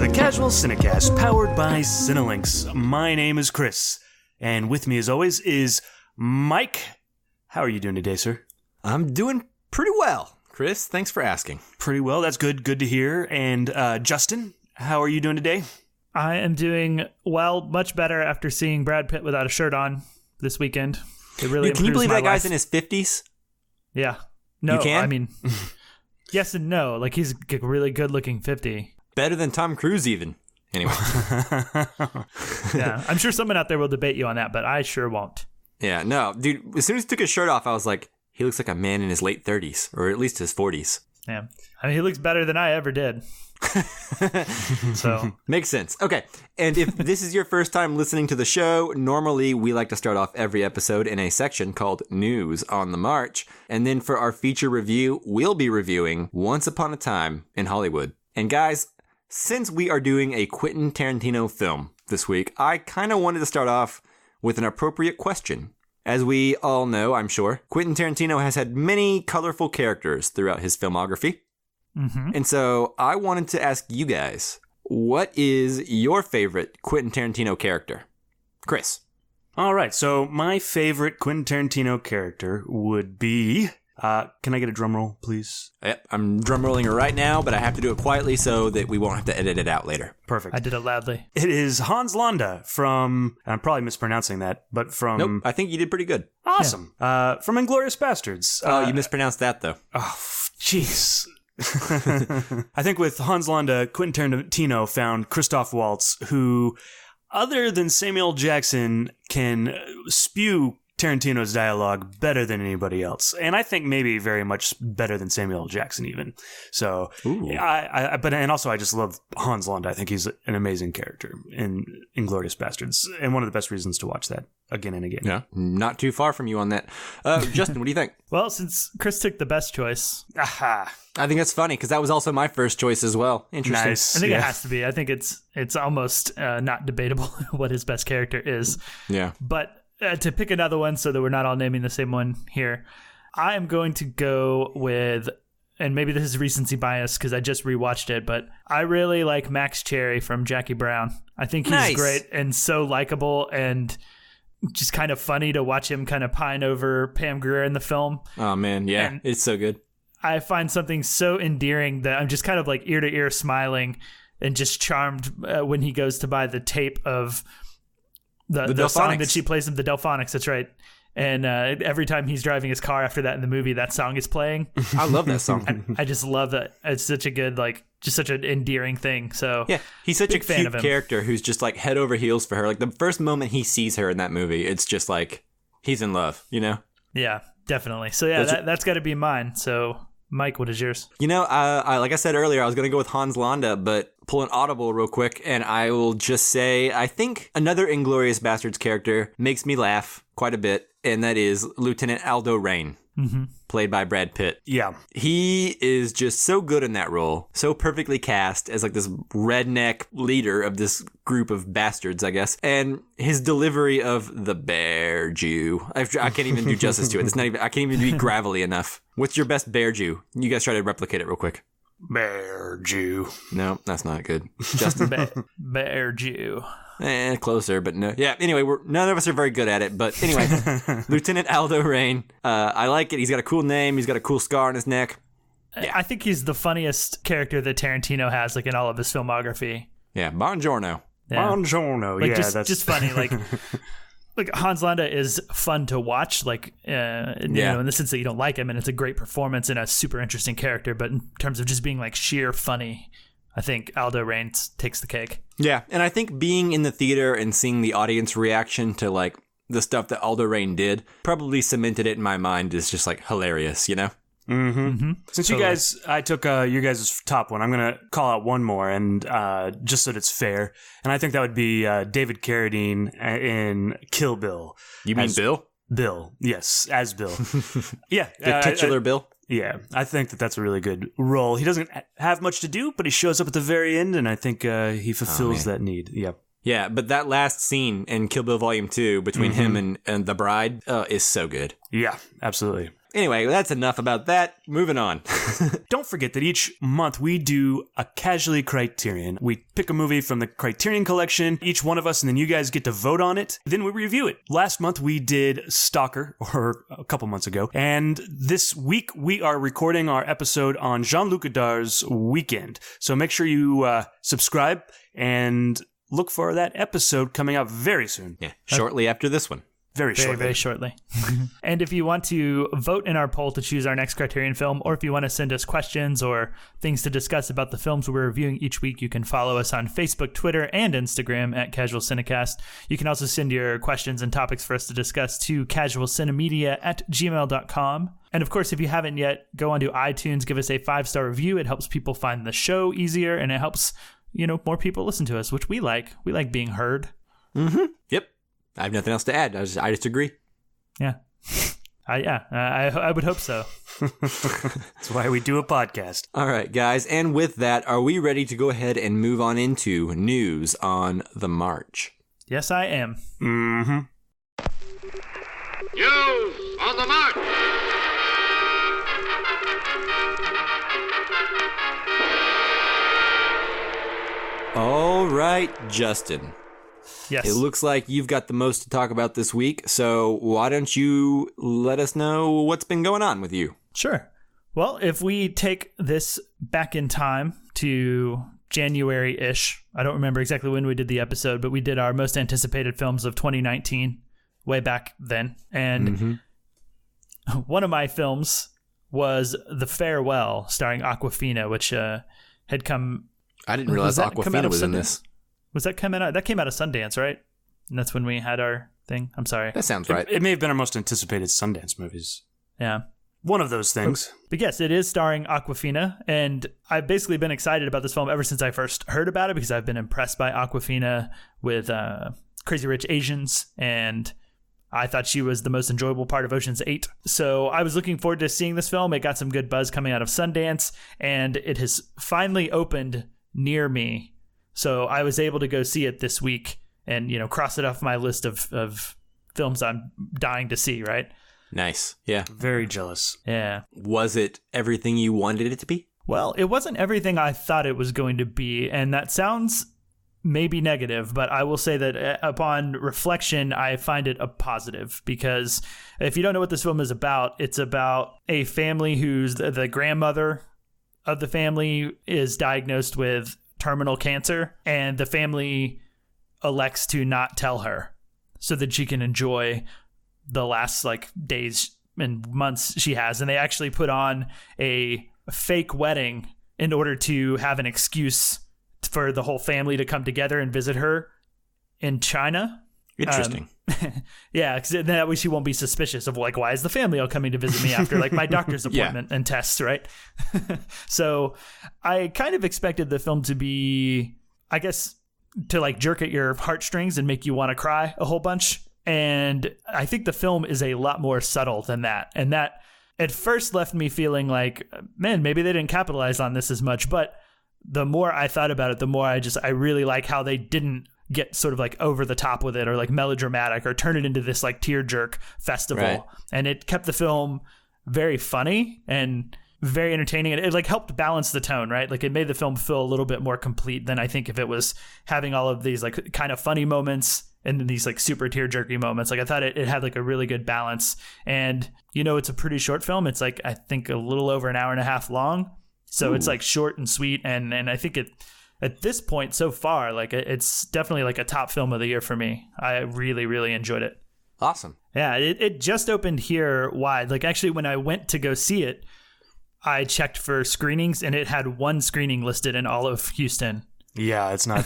to the Casual Cinecast, powered by Cinelinx. My name is Chris, and with me as always is Mike. How are you doing today, sir? I'm doing pretty well, Chris. Thanks for asking. Pretty well, that's good. Good to hear. And Justin, how are you doing today? I am doing, well, much better after seeing Brad Pitt without a shirt on this weekend. It really Dude, can you believe that guy's life. in his 50s? Yeah. No, You can? I mean, yes and no. Like, he's a really good-looking 50. Better than Tom Cruise, even. Anyway. Yeah, I'm sure someone out there will debate you on that, but I sure won't. Yeah, no. Dude, as soon as he took his shirt off, I was like, he looks like a man in his late 30s, or at least his 40s. Yeah. I mean, he looks better than I ever did. So Makes sense. Okay. And if this is your first time listening to the show, normally we like to start off every episode in a section called News on the March. And then for our feature review, we'll be reviewing Once Upon a Time in Hollywood. And guys, since we are doing a Quentin Tarantino film this week, I kind of wanted to start off with an appropriate question. As we all know, I'm sure, Quentin Tarantino has had many colorful characters throughout his filmography. mm-hmm. And so I wanted to ask you guys, what is your favorite Quentin Tarantino character? Chris. All right, so my favorite Quentin Tarantino character would be... can I get a drum roll, please? Yep, I'm drum rolling it right now, but I have to do it quietly so that we won't have to edit it out later. Perfect. I did it loudly. It is Hans Landa from... I'm probably mispronouncing that, but from... Nope, I think you did pretty good. Awesome. From Inglourious Bastards. Oh, you mispronounced that, though. Oh, jeez. I think with Hans Landa, Quentin Tarantino found Christoph Waltz, who, other than Samuel Jackson, can spew Tarantino's dialogue better than anybody else, and I think maybe very much better than Samuel Jackson even. So, and also I just love Hans Landa. I think he's an amazing character in Inglourious Bastards, and one of the best reasons to watch that again and again. Yeah, not too far from you on that. Justin, what do you think? Well, since Chris took the best choice, Aha! I think that's funny because that was also my first choice as well. Interesting. Nice. I think it has to be. I think it's almost not debatable what his best character is. Yeah. But to pick another one so that we're not all naming the same one here, I am going to go with, and maybe this is recency bias because I just rewatched it, but I really like Max Cherry from Jackie Brown. I think he's great and so likable and just kind of funny to watch him kind of pine over Pam Grier in the film. Oh, man. Yeah, And it's so good. I find something so endearing that I'm just kind of like ear to ear smiling and just charmed when he goes to buy the tape of the song that she plays him, the Delphonics, that's right. And every time he's driving his car after that in the movie, that song is playing. I love that song. I just love that. It's such a good, just such an endearing thing. So yeah, he's such a fan cute character who's just like head over heels for her. Like the first moment he sees her in that movie, it's just like he's in love, you know? Yeah, definitely. So yeah, that's got to be mine. So Mike, what is yours? You know, I like I said earlier, I was going to go with Hans Landa, but pull an audible real quick, and I will just say I think another Inglourious Bastards character makes me laugh quite a bit, and that is Lieutenant Aldo Raine, played by Brad Pitt. Yeah. He is just so good in that role, so perfectly cast as like this redneck leader of this group of bastards, I guess, and his delivery of the bear Jew. I can't even do justice to it. It's not even. I can't even be gravelly enough. What's your best bear Jew? You guys try to replicate it real quick. Bear Jew. No, that's not good. Justin? Bear Jew. Closer, but no. Yeah, anyway, none of us are very good at it. But anyway, Lieutenant Aldo Raine. I like it. He's got a cool name. He's got a cool scar on his neck. Yeah. I think he's the funniest character that Tarantino has, in all of his filmography. Yeah, Buongiorno. Yeah. Buongiorno. That's just funny. Hans Landa is fun to watch, you know, in the sense that you don't like him, and it's a great performance and a super interesting character. But in terms of just being sheer funny, I think Aldo Raine takes the cake. Yeah, and I think being in the theater and seeing the audience reaction to the stuff that Aldo Raine did probably cemented it in my mind as just hilarious, you know? Mm-hmm. Since I took your guys' top one, I'm going to call out one more, and just so that it's fair. And I think that would be David Carradine in Kill Bill. You mean Bill? Bill, yes, as Bill. Yeah. The titular Bill? Yeah, I think that's a really good role. He doesn't have much to do, but he shows up at the very end, and I think he fulfills that need. Yeah. Yeah, but that last scene in Kill Bill Volume 2 between him and the bride is so good. Yeah, absolutely. Anyway, that's enough about that. Moving on. Don't forget that each month we do a Casually Criterion. We pick a movie from the Criterion Collection, each one of us, and then you guys get to vote on it. Then we review it. Last month we did Stalker, or a couple months ago. And this week we are recording our episode on Jean-Luc Godard's Weekend. So make sure you subscribe and look for that episode coming out very soon. Yeah, shortly after this one. Very shortly. And if you want to vote in our poll to choose our next Criterion film, or if you want to send us questions or things to discuss about the films we're reviewing each week, you can follow us on Facebook, Twitter, and Instagram at Casual Cinecast. You can also send your questions and topics for us to discuss to casualcinemedia@gmail.com. And of course, if you haven't yet, go onto iTunes, give us a 5-star review. It helps people find the show easier, and it helps, more people listen to us, which we like. We like being heard. Mm-hmm. Yep. I have nothing else to add. I just agree. Yeah. I would hope so. That's why we do a podcast. All right, guys. And with that, are we ready to go ahead and move on into news on the march? Yes, I am. Mm-hmm. News on the march. All right, Justin. Yes. It looks like you've got the most to talk about this week, so why don't you let us know what's been going on with you? Sure. Well, if we take this back in time to January-ish, I don't remember exactly when we did the episode, but we did our most anticipated films of 2019 way back then. And one of my films was The Farewell, starring Awkwafina, which had come... I didn't realize Awkwafina was in this. Was that coming out? That came out of Sundance, right? And that's when we had our thing. I'm sorry. That sounds right. It may have been our most anticipated Sundance movies. Yeah. One of those things. But yes, it is starring Awkwafina, and I've basically been excited about this film ever since I first heard about it, because I've been impressed by Awkwafina with Crazy Rich Asians, and I thought she was the most enjoyable part of Ocean's 8. So I was looking forward to seeing this film. It got some good buzz coming out of Sundance, and it has finally opened near me. So I was able to go see it this week and, cross it off my list of films I'm dying to see, right? Nice. Yeah. Very jealous. Yeah. Was it everything you wanted it to be? Well, it wasn't everything I thought it was going to be, and that sounds maybe negative, but I will say that upon reflection, I find it a positive, because if you don't know what this film is about, it's about a family whose the grandmother of the family is diagnosed with terminal cancer, and the family elects to not tell her so that she can enjoy the last days and months she has. And they actually put on a fake wedding in order to have an excuse for the whole family to come together and visit her in China. Interesting. Yeah, because that way she won't be suspicious of why is the family all coming to visit me after my doctor's appointment and tests, right? So I kind of expected the film to be, I guess, to jerk at your heartstrings and make you want to cry a whole bunch. And I think the film is a lot more subtle than that. And that at first left me feeling like, man, maybe they didn't capitalize on this as much. But the more I thought about it, the more I really like how they didn't get sort of over the top with it, or melodramatic, or turn it into this tear jerk festival. Right. And it kept the film very funny and very entertaining. And it helped balance the tone, right? It made the film feel a little bit more complete than I think if it was having all of these kind of funny moments and then these super tear jerky moments. I thought it had a really good balance. And it's a pretty short film. It's I think a little over an hour and a half long. So It's short and sweet, and I think it, at this point so far, it's definitely a top film of the year for me. I really, really enjoyed it. Awesome. Yeah, it just opened here wide. Actually, when I went to go see it, I checked for screenings, and it had one screening listed in all of Houston. Yeah, it's not.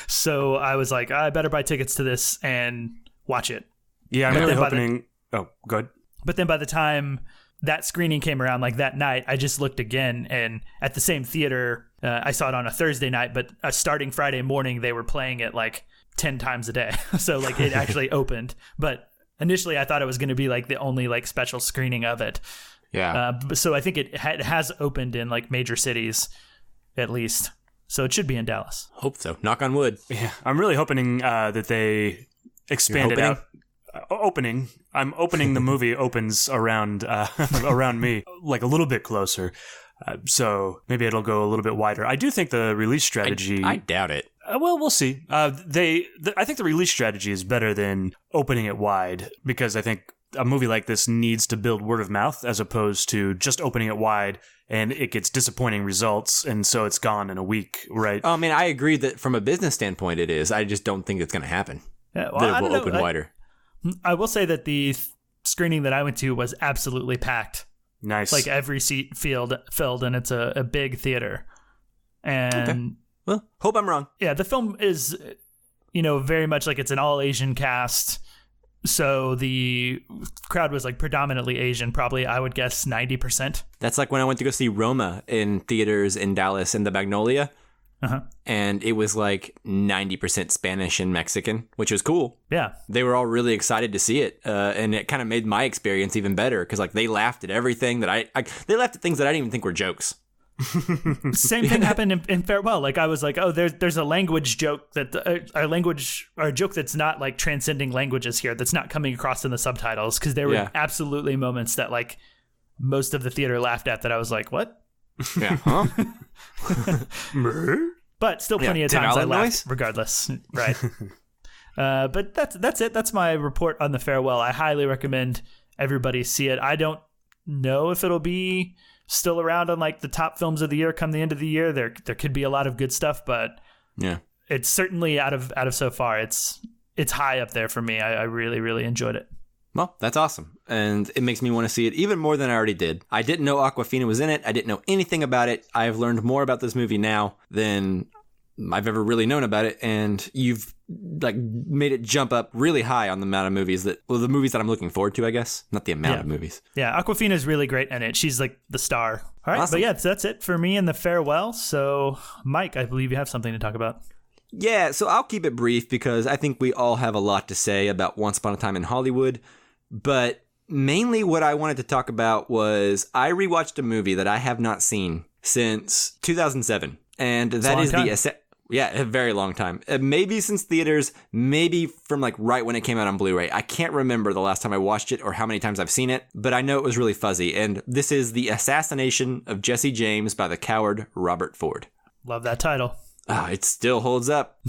So I was like, I better buy tickets to this and watch it. Yeah, I'm really hoping. Oh, good. But then by the time that screening came around, that night, I just looked again, and at the same theater, I saw it on a Thursday night, but starting Friday morning, they were playing it 10 times a day. So it actually opened. But initially, I thought it was going to be the only special screening of it. Yeah. So I think it has opened in major cities, at least. So it should be in Dallas. Hope so. Knock on wood. Yeah, I'm really hoping that they expand it out. opening. I'm opening the movie opens around around me, like a little bit closer. So maybe it'll go a little bit wider. I do think the release strategy... I doubt it. Well, we'll see. I think the release strategy is better than opening it wide, because I think a movie like this needs to build word of mouth as opposed to just opening it wide and it gets disappointing results, and so it's gone in a week, right? I mean, I agree that from a business standpoint it is. I just don't think it's going to happen. Yeah, well, that it will open wider. I will say that the screening that I went to was absolutely packed. Nice. Like every seat filled, and it's a big theater. And okay. Well, hope I'm wrong. Yeah, the film is, very much like it's an all Asian cast. So the crowd was like predominantly Asian, probably I would guess 90%. That's like when I went to go see Roma in theaters in Dallas in the Magnolia. Uh-huh. And it was like 90% Spanish and Mexican, which was cool. Yeah. They were all really excited to see it. And it kind of made my experience even better because like they laughed at everything that they laughed at things that I didn't even think were jokes. Same thing happened in Farewell. Like I was like, oh, there's a language joke that a joke that's not like transcending languages here, that's not coming across in the subtitles, because there were absolutely moments that like most of the theater laughed at that I was like, what? Yeah, huh? But still plenty of times I laughed regardless, right? But that's it. That's my report on The Farewell. I highly recommend everybody see it. I don't know if it'll be still around on like the top films of the year come the end of the year. There could be a lot of good stuff, but yeah, it's certainly out of so far. It's high up there for me. I really, really enjoyed it. Well, that's awesome. And it makes me want to see it even more than I already did. I didn't know Awkwafina was in it. I didn't know anything about it. I have learned more about this movie now than I've ever really known about it. And you've like made it jump up really high on the amount of movies the movies that I'm looking forward to, I guess. Not the amount of movies. Yeah, Awkwafina is really great in it. She's like the star. All right, awesome. But yeah, that's it for me in The Farewell. So, Mike, I believe you have something to talk about. Yeah, so I'll keep it brief because I think we all have a lot to say about Once Upon a Time in Hollywood. But mainly what I wanted to talk about was I rewatched a movie that I have not seen since 2007. And that is a very long time. Maybe since theaters, maybe from like right when it came out on Blu-ray. I can't remember the last time I watched it or how many times I've seen it, but I know it was really fuzzy. And this is The Assassination of Jesse James by the coward Robert Ford. Love that title. It still holds up.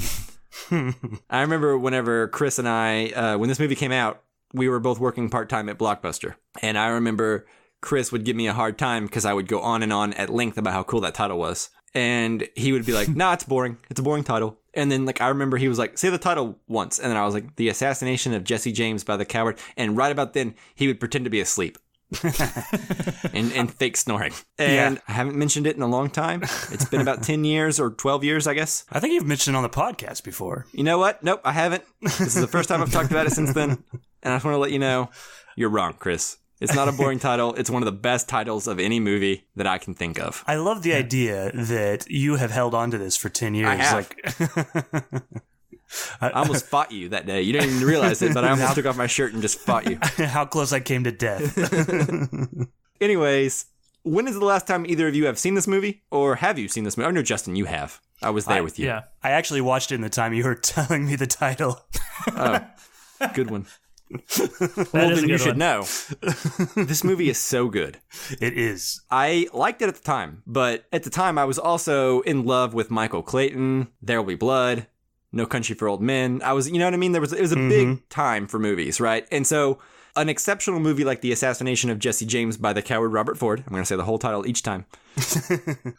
I remember whenever Chris and I, when this movie came out, we were both working part-time at Blockbuster. And I remember Chris would give me a hard time because I would go on and on at length about how cool that title was. And he would be like, nah, it's boring. It's a boring title. And then like I remember he was like, say the title once. And then I was like, The Assassination of Jesse James by the Coward. And right about then, he would pretend to be asleep. and fake snoring. And I haven't mentioned it in a long time. It's been about 10 years or 12 years, I guess. I think you've mentioned it on the podcast before. You know what? Nope, I haven't. This is the first time I've talked about it since then. And I just want to let you know, you're wrong, Chris. It's not a boring title. It's one of the best titles of any movie that I can think of. I love the idea that you have held on to this for 10 years. I have. I almost fought you that day. You didn't even realize it, but I almost took off my shirt and just fought you. How close I came to death. Anyways, when is the last time either of you have seen this movie? Or have you seen this movie? I know, Justin, you have. I was there with you. Yeah. I actually watched it in the time you were telling me the title. Oh, good one. That Well, is a then you good should one. know. This movie is so good. It is. I liked it at the time, but at the time I was also in love with Michael Clayton, There Will Be Blood, No Country for Old Men. I was, you know what I mean? It was a big time for movies, right? And so an exceptional movie like The Assassination of Jesse James by the coward Robert Ford, I'm going to say the whole title each time,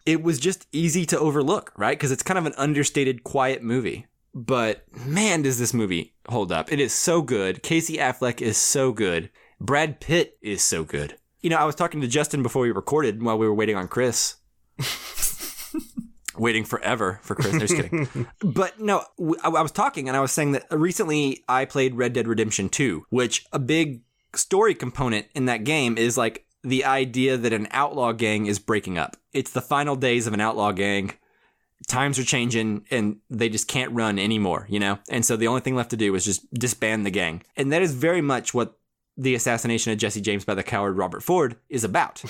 it was just easy to overlook, right? Because it's kind of an understated, quiet movie. But man, does this movie hold up. It is so good. Casey Affleck is so good. Brad Pitt is so good. You know, I was talking to Justin before we recorded while we were waiting on Chris. Waiting forever for Chris. No, just kidding. But no, I was talking and I was saying that recently I played Red Dead Redemption 2, which a big story component in that game is like the idea that an outlaw gang is breaking up. It's the final days of an outlaw gang. Times are changing and they just can't run anymore, you know? And so the only thing left to do is just disband the gang. And that is very much what The Assassination of Jesse James by the coward Robert Ford is about.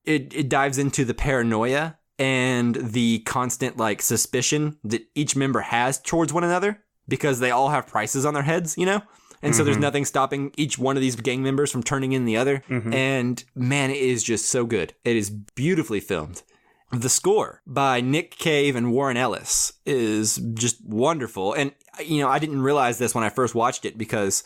It dives into the paranoia and the constant like suspicion that each member has towards one another because they all have prices on their heads, you know? And so there's nothing stopping each one of these gang members from turning in the other. And man, it is just so good. It is beautifully filmed. The score by Nick Cave and Warren Ellis is just wonderful. And, you know, I didn't realize this when I first watched it because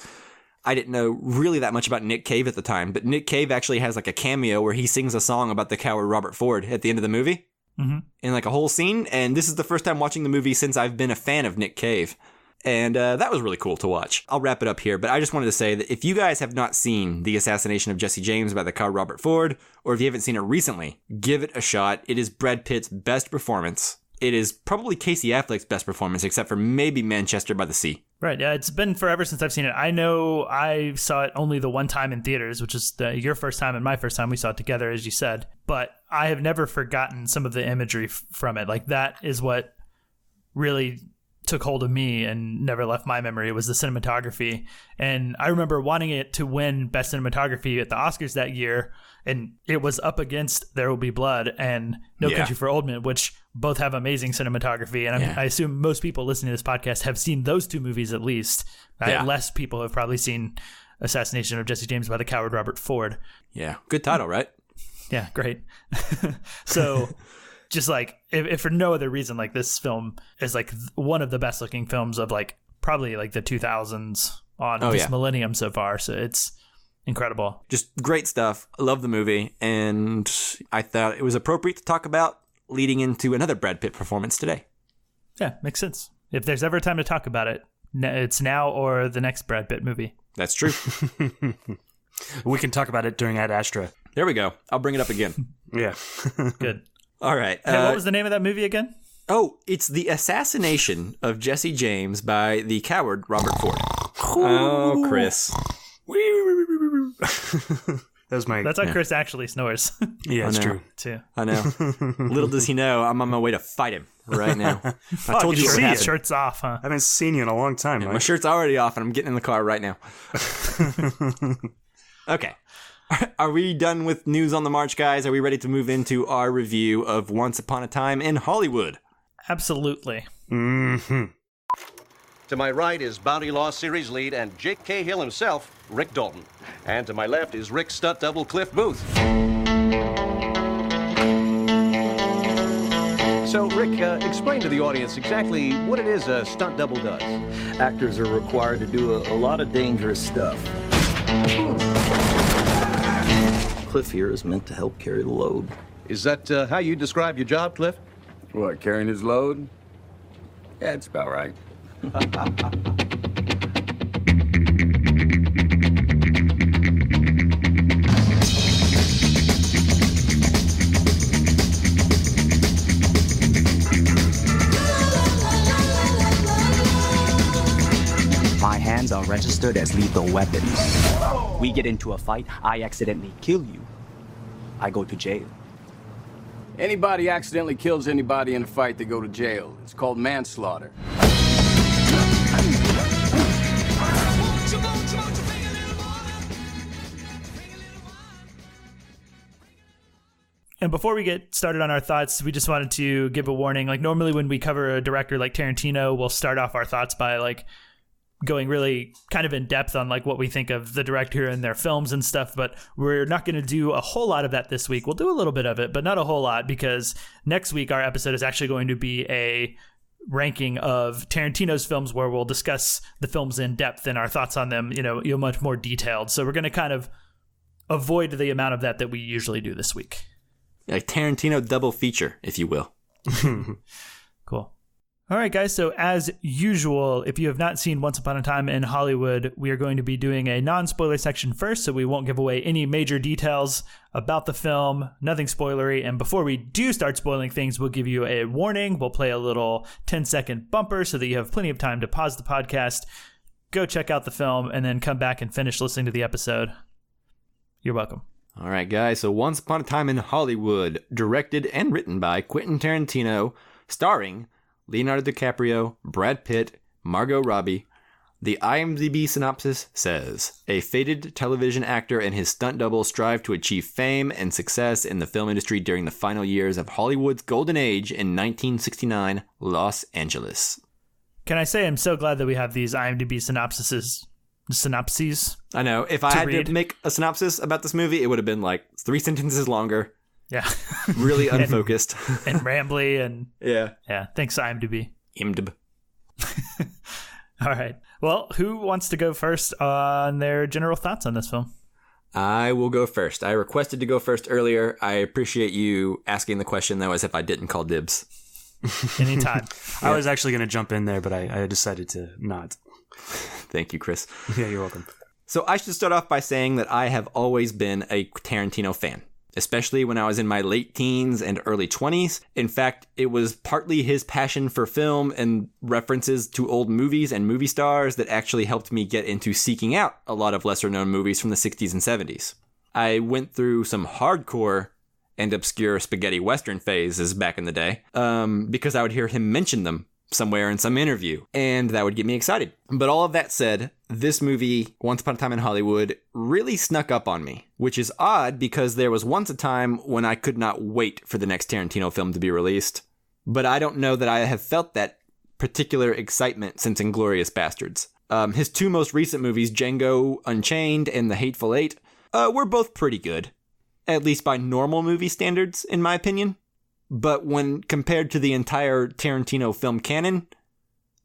I didn't know really that much about Nick Cave at the time. But Nick Cave actually has like a cameo where he sings a song about the coward Robert Ford at the end of the movie. In like a whole scene. And this is the first time watching the movie since I've been a fan of Nick Cave. And that was really cool to watch. I'll wrap it up here, but I just wanted to say that if you guys have not seen The Assassination of Jesse James by the coward Robert Ford, or if you haven't seen it recently, give it a shot. It is Brad Pitt's best performance. It is probably Casey Affleck's best performance, except for maybe Manchester by the Sea. Right, yeah, it's been forever since I've seen it. I know I saw it only the one time in theaters, which is your first time and my first time. We saw it together, as you said. But I have never forgotten some of the imagery from it. Like, that is what really took hold of me and never left my memory. It was the cinematography. And I remember wanting it to win Best Cinematography at the Oscars that year. And it was up against There Will Be Blood and No Country for Old Men, which both have amazing cinematography. And I assume most people listening to this podcast have seen those two movies at least. Less people have probably seen Assassination of Jesse James by the coward Robert Ford. Yeah. Good title, right? Yeah, great. So just like, if for no other reason, like, this film is like one of the best looking films of like probably like the 2000s on this millennium so far. So it's incredible. Just great stuff. I love the movie. And I thought it was appropriate to talk about leading into another Brad Pitt performance today. Yeah, makes sense. If there's ever time to talk about it, it's now or the next Brad Pitt movie. That's true. We can talk about it during Ad Astra. There we go. I'll bring it up again. Yeah. Good. All right. Hey, what was the name of that movie again? Oh, it's The Assassination of Jesse James by the coward Robert Ford. Oh, Chris. That's how Chris actually snores. Yeah, it's true. Too. I know. Little does he know, I'm on my way to fight him right now. I told you your shirt's off, huh? I haven't seen you in a long time. My shirt's already off, and I'm getting in the car right now. Okay. Are we done with news on the march, guys? Are we ready to move into our review of Once Upon a Time in Hollywood? Absolutely. To my right is Bounty Law Series lead and Jake Cahill himself, Rick Dalton. And to my left is Rick's stunt double, Cliff Booth. So, Rick, explain to the audience exactly what it is a stunt double does. Actors are required to do a lot of dangerous stuff. Cliff here is meant to help carry the load. Is that how you describe your job, Cliff? What, carrying his load? Yeah, it's about right. My hands are registered as lethal weapons. We get into a fight, I accidentally kill you. I go to jail. Anybody accidentally kills anybody in a fight, they go to jail. It's called manslaughter. And before we get started on our thoughts, we just wanted to give a warning. Like, normally when we cover a director like Tarantino, we'll start off our thoughts by like going really kind of in depth on like what we think of the director and their films and stuff, but we're not going to do a whole lot of that this week. We'll do a little bit of it, but not a whole lot, because next week our episode is actually going to be a ranking of Tarantino's films where we'll discuss the films in depth and our thoughts on them, much more detailed. So we're going to kind of avoid the amount of that we usually do this week. A Tarantino double feature, if you will. Cool. All right, guys. So as usual, if you have not seen Once Upon a Time in Hollywood, we are going to be doing a non-spoiler section first, so we won't give away any major details about the film, nothing spoilery. And before we do start spoiling things, we'll give you a warning. We'll play a little 10-second bumper so that you have plenty of time to pause the podcast, go check out the film, and then come back and finish listening to the episode. You're welcome. All right, guys. So Once Upon a Time in Hollywood, directed and written by Quentin Tarantino, starring Leonardo DiCaprio, Brad Pitt, Margot Robbie. The IMDb synopsis says, a fated television actor and his stunt double strive to achieve fame and success in the film industry during the final years of Hollywood's golden age in 1969 Los Angeles. Can I say I'm so glad that we have these IMDb synopsises synopses. I know. If I had to make a synopsis about this movie, it would have been like 3 sentences longer. Yeah. Really unfocused. and rambly and... Yeah. Yeah. Thanks, IMDb. IMDb. All right. Well, who wants to go first on their general thoughts on this film? I will go first. I requested to go first earlier. I appreciate you asking the question, though, as if I didn't call dibs. Anytime. I was actually going to jump in there, but I decided to not. Thank you, Chris. Yeah, you're welcome. So I should start off by saying that I have always been a Tarantino fan, especially when I was in my late teens and early 20s. In fact, it was partly his passion for film and references to old movies and movie stars that actually helped me get into seeking out a lot of lesser-known movies from the 60s and 70s. I went through some hardcore and obscure spaghetti western phases back in the day because I would hear him mention them somewhere in some interview, and that would get me excited. But all of that said, this movie, Once Upon a Time in Hollywood, really snuck up on me, which is odd because there was once a time when I could not wait for the next Tarantino film to be released. But I don't know that I have felt that particular excitement since Inglourious Basterds. His 2 most recent movies, Django Unchained and The Hateful Eight, were both pretty good, at least by normal movie standards, in my opinion. But when compared to the entire Tarantino film canon,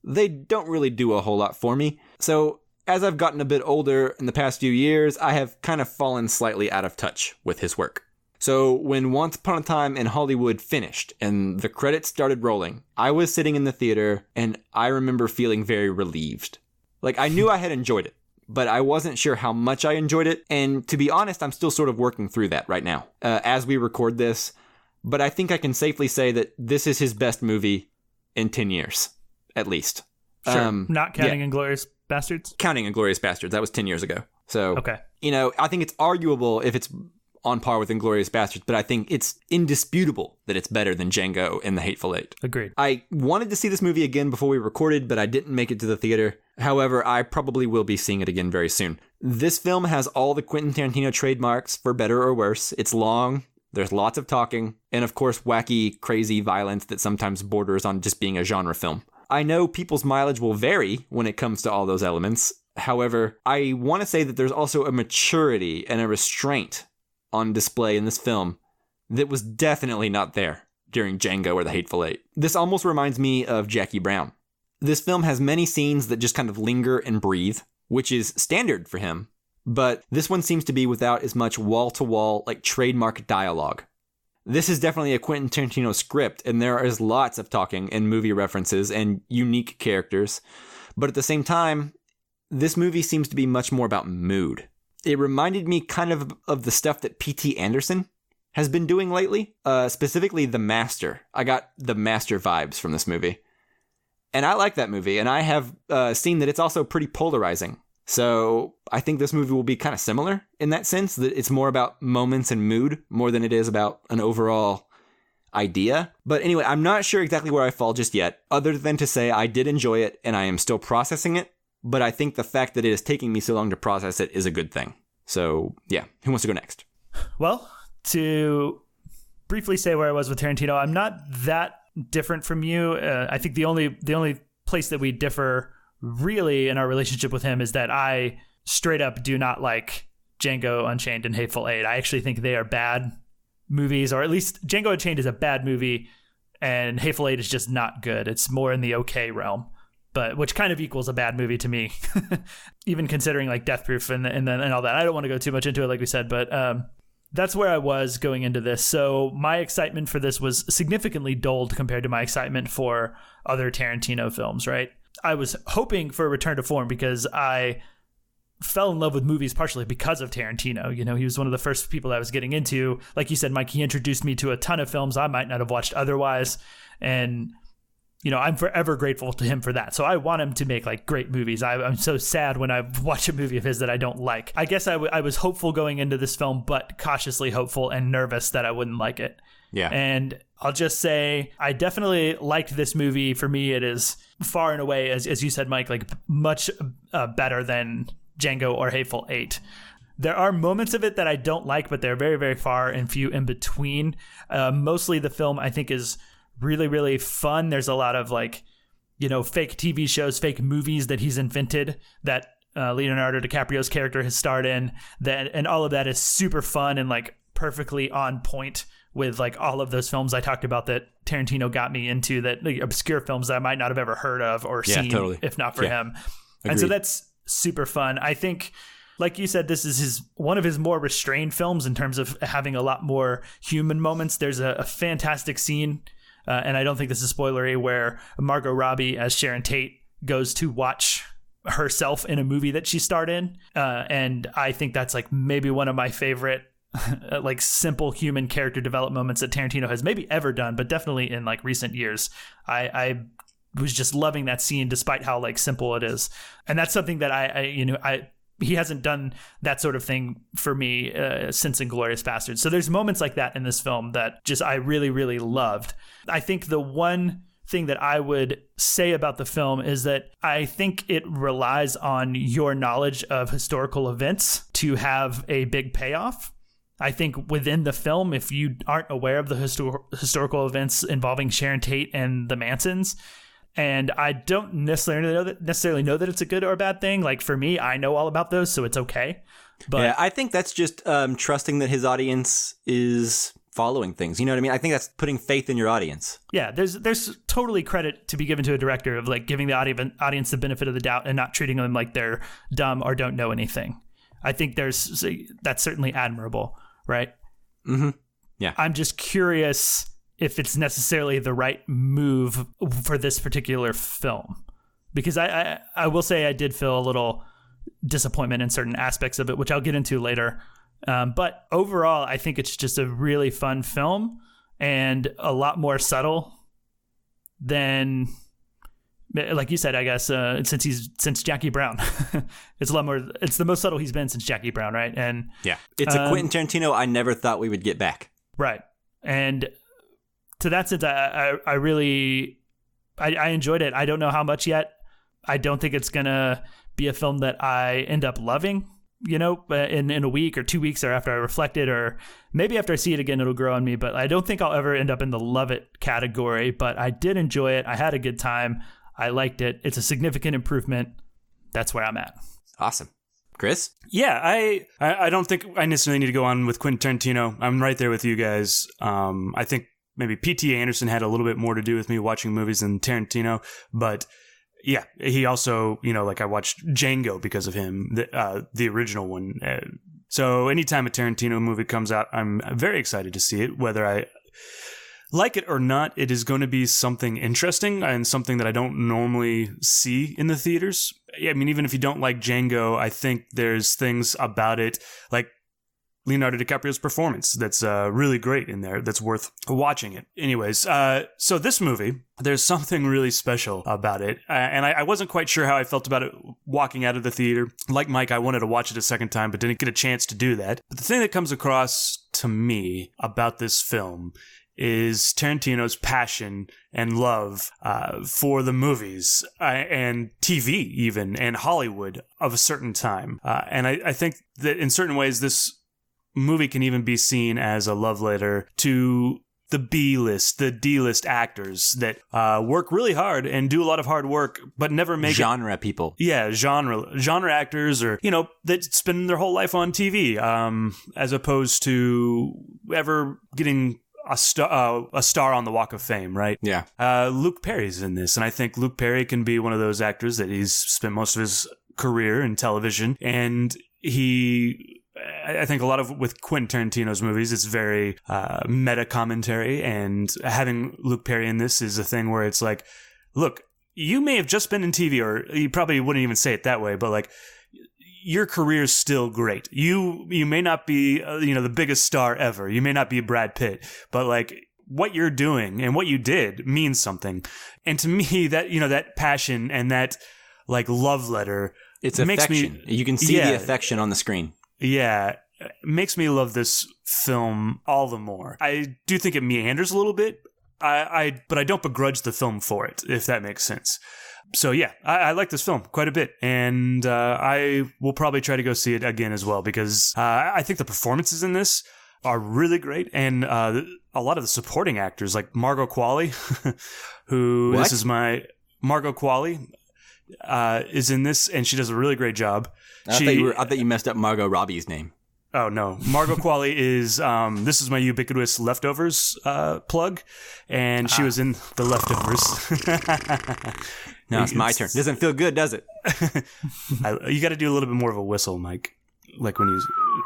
they don't really do a whole lot for me. So as I've gotten a bit older in the past few years, I have kind of fallen slightly out of touch with his work. So when Once Upon a Time in Hollywood finished and the credits started rolling, I was sitting in the theater and I remember feeling very relieved. Like, I knew I had enjoyed it, but I wasn't sure how much I enjoyed it. And to be honest, I'm still sort of working through that right now as we record this. But I think I can safely say that this is his best movie in 10 years, at least. Sure. Not counting Inglourious Basterds? Counting Inglourious Basterds. That was 10 years ago. So, okay. You know, I think it's arguable if it's on par with Inglourious Basterds, but I think it's indisputable that it's better than Django and The Hateful Eight. Agreed. I wanted to see this movie again before we recorded, but I didn't make it to the theater. However, I probably will be seeing it again very soon. This film has all the Quentin Tarantino trademarks, for better or worse. It's long. There's lots of talking, and of course wacky, crazy violence that sometimes borders on just being a genre film. I know people's mileage will vary when it comes to all those elements. However, I want to say that there's also a maturity and a restraint on display in this film that was definitely not there during Django or The Hateful Eight. This almost reminds me of Jackie Brown. This film has many scenes that just kind of linger and breathe, which is standard for him. But this one seems to be without as much wall-to-wall, like, trademark dialogue. This is definitely a Quentin Tarantino script, and there is lots of talking and movie references and unique characters. But at the same time, this movie seems to be much more about mood. It reminded me kind of the stuff that P.T. Anderson has been doing lately, specifically The Master. I got The Master vibes from this movie. And I like that movie, and I have seen that it's also pretty polarizing. So I think this movie will be kind of similar in that sense, that it's more about moments and mood more than it is about an overall idea. But anyway, I'm not sure exactly where I fall just yet, other than to say I did enjoy it and I am still processing it. But I think the fact that it is taking me so long to process it is a good thing. So yeah, who wants to go next? Well, to briefly say where I was with Tarantino, I'm not that different from you. I think the only place that we differ really in our relationship with him is that I straight up do not like Django Unchained and Hateful Eight. I actually think they are bad movies, or at least Django Unchained is a bad movie and Hateful Eight is just not good. It's more in the okay realm, but which kind of equals a bad movie to me, even considering like Death Proof and all that. I don't want to go too much into it, like we said, but that's where I was going into this. So my excitement for this was significantly dulled compared to my excitement for other Tarantino films, right? I was hoping for a return to form because I fell in love with movies partially because of Tarantino. You know, he was one of the first people I was getting into. Like you said, Mike, he introduced me to a ton of films I might not have watched otherwise. And, you know, I'm forever grateful to him for that. So I want him to make like great movies. I'm so sad when I watch a movie of his that I don't like. I guess I was hopeful going into this film, but cautiously hopeful and nervous that I wouldn't like it. Yeah. And I'll just say I definitely liked this movie. For me, it is far and away, as you said, Mike, like much better than Django or Hateful Eight. There are moments of it that I don't like, but they're very, very far and few in between. Mostly the film, I think, is really, really fun. There's a lot of like, you know, fake TV shows, fake movies that he's invented that Leonardo DiCaprio's character has starred in, that, and all of that is super fun and like perfectly on point with like all of those films I talked about that Tarantino got me into, that like, obscure films that I might not have ever heard of or seen, totally, if not for him. Agreed. And so that's super fun. I think, like you said, this is one of his more restrained films in terms of having a lot more human moments. There's a fantastic scene, and I don't think this is spoilery, where Margot Robbie as Sharon Tate goes to watch herself in a movie that she starred in. And I think that's like maybe one of my favorite like simple human character development moments that Tarantino has maybe ever done, but definitely in like recent years. I was just loving that scene despite how like simple it is. And that's something that he hasn't done that sort of thing for me since Inglourious Basterds. So there's moments like that in this film that just I really, really loved. I think the one thing that I would say about the film is that I think it relies on your knowledge of historical events to have a big payoff. I think within the film, if you aren't aware of the historical events involving Sharon Tate and the Mansons, and I don't necessarily know that it's a good or a bad thing. Like for me, I know all about those, so it's okay. But yeah, I think that's just trusting that his audience is following things. You know what I mean? I think that's putting faith in your audience. Yeah, there's totally credit to be given to a director of like giving the audience the benefit of the doubt and not treating them like they're dumb or don't know anything. I think that's certainly admirable, right? Mm-hmm. Yeah. I'm just curious if it's necessarily the right move for this particular film. Because I will say I did feel a little disappointment in certain aspects of it, which I'll get into later. But overall, I think it's just a really fun film and a lot more subtle than, like you said, I guess, since Jackie Brown. It's a lot more, it's the most subtle he's been since Jackie Brown, right? And yeah, it's a Quentin Tarantino I never thought we would get back. Right. And to that sense, I really enjoyed it. I don't know how much yet. I don't think it's going to be a film that I end up loving, in a week or 2 weeks or after I reflect it, or maybe after I see it again, it'll grow on me. But I don't think I'll ever end up in the love it category. But I did enjoy it. I had a good time. I liked it. It's a significant improvement. That's where I'm at. Awesome. Chris? Yeah, I don't think I necessarily need to go on with Quentin Tarantino. I'm right there with you guys. I think maybe P.T. Anderson had a little bit more to do with me watching movies than Tarantino, but yeah, he also, like I watched Django because of him, the original one. So anytime a Tarantino movie comes out, I'm very excited to see it. Whether I like it or not, it is going to be something interesting and something that I don't normally see in the theaters. I mean, even if you don't like Django, I think there's things about it, like Leonardo DiCaprio's performance, that's really great in there, that's worth watching it. Anyways, so this movie, there's something really special about it, and I wasn't quite sure how I felt about it walking out of the theater. Like Mike, I wanted to watch it a second time, but didn't get a chance to do that. But the thing that comes across to me about this film is Tarantino's passion and love for the movies and TV even, and Hollywood of a certain time. And I think that in certain ways, this movie can even be seen as a love letter to the B-list, the D-list actors that work really hard and do a lot of hard work, but never make genre people. Yeah, genre actors, or that spend their whole life on TV, as opposed to ever getting a star on the Walk of Fame, right? Yeah. Luke Perry's in this, and I think Luke Perry can be one of those actors that he's spent most of his career in television, and I think a lot of with Quentin Tarantino's movies, it's very meta commentary, and having Luke Perry in this is a thing where it's like, look, you may have just been in TV, or you probably wouldn't even say it that way, but like, your career is still great. You may not be the biggest star ever. You may not be Brad Pitt, but like what you're doing and what you did means something. And to me, that that passion and that like love letter, it's affection. You can see the affection on the screen. Yeah, makes me love this film all the more. I do think it meanders a little bit, but I don't begrudge the film for it, if that makes sense. So yeah, I like this film quite a bit, and I will probably try to go see it again as well, because I think the performances in this are really great, and a lot of the supporting actors, like Margot Qualley, who what? this is my Margot Qualley. is in this, and she does a really great job. I thought you messed up Margot Robbie's name. Oh, no. Margot Qualley is, this is my ubiquitous Leftovers plug, and she was in The Leftovers. No, it's my turn. Doesn't feel good, does it? You got to do a little bit more of a whistle, Mike. Like when you...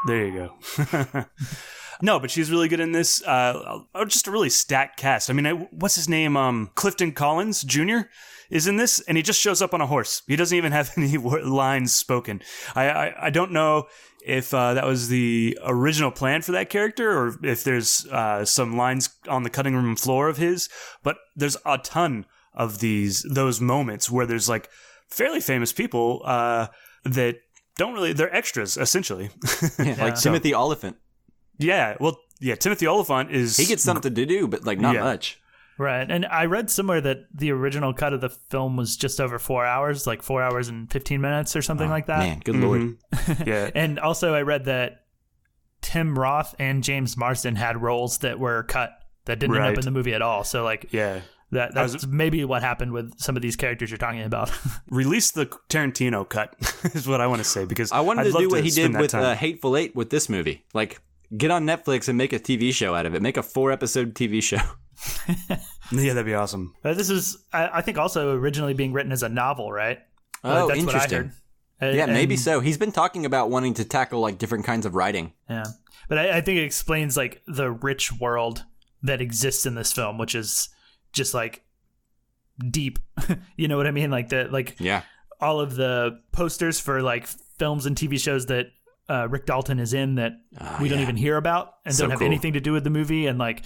There you go. No, but she's really good in this. Just a really stacked cast. I mean, what's his name? Clifton Collins Jr. is in this, and he just shows up on a horse. He doesn't even have any lines spoken. I don't know if that was the original plan for that character, or if there's some lines on the cutting room floor of his, but there's a ton of those moments where there's like fairly famous people that don't really, they're extras essentially. Like Timothy Olyphant. Yeah, well, yeah, Timothy Olyphant he gets something to do, but like not much. Right, and I read somewhere that the original cut of the film was just over 4 hours, like 4 hours and 15 minutes or something like that. Man, good lord. Yeah. And also I read that Tim Roth and James Marsden had roles that were cut that didn't end up in the movie at all. So like, that's maybe what happened with some of these characters you're talking about. Release the Tarantino cut is what I want to say, because I wanted to do what he did with Hateful Eight with this movie. Like, get on Netflix and make a TV show out of it. Make a 4-episode TV show. Yeah, that'd be awesome. This is, I think, also originally being written as a novel, right? Oh, that's interesting. What I heard. Yeah, maybe so. He's been talking about wanting to tackle like different kinds of writing. Yeah, but I think it explains like the rich world that exists in this film, which is just like deep. You know what I mean? Like all of the posters for like films and TV shows that Rick Dalton is in that we don't even hear about and don't have anything to do with the movie, and like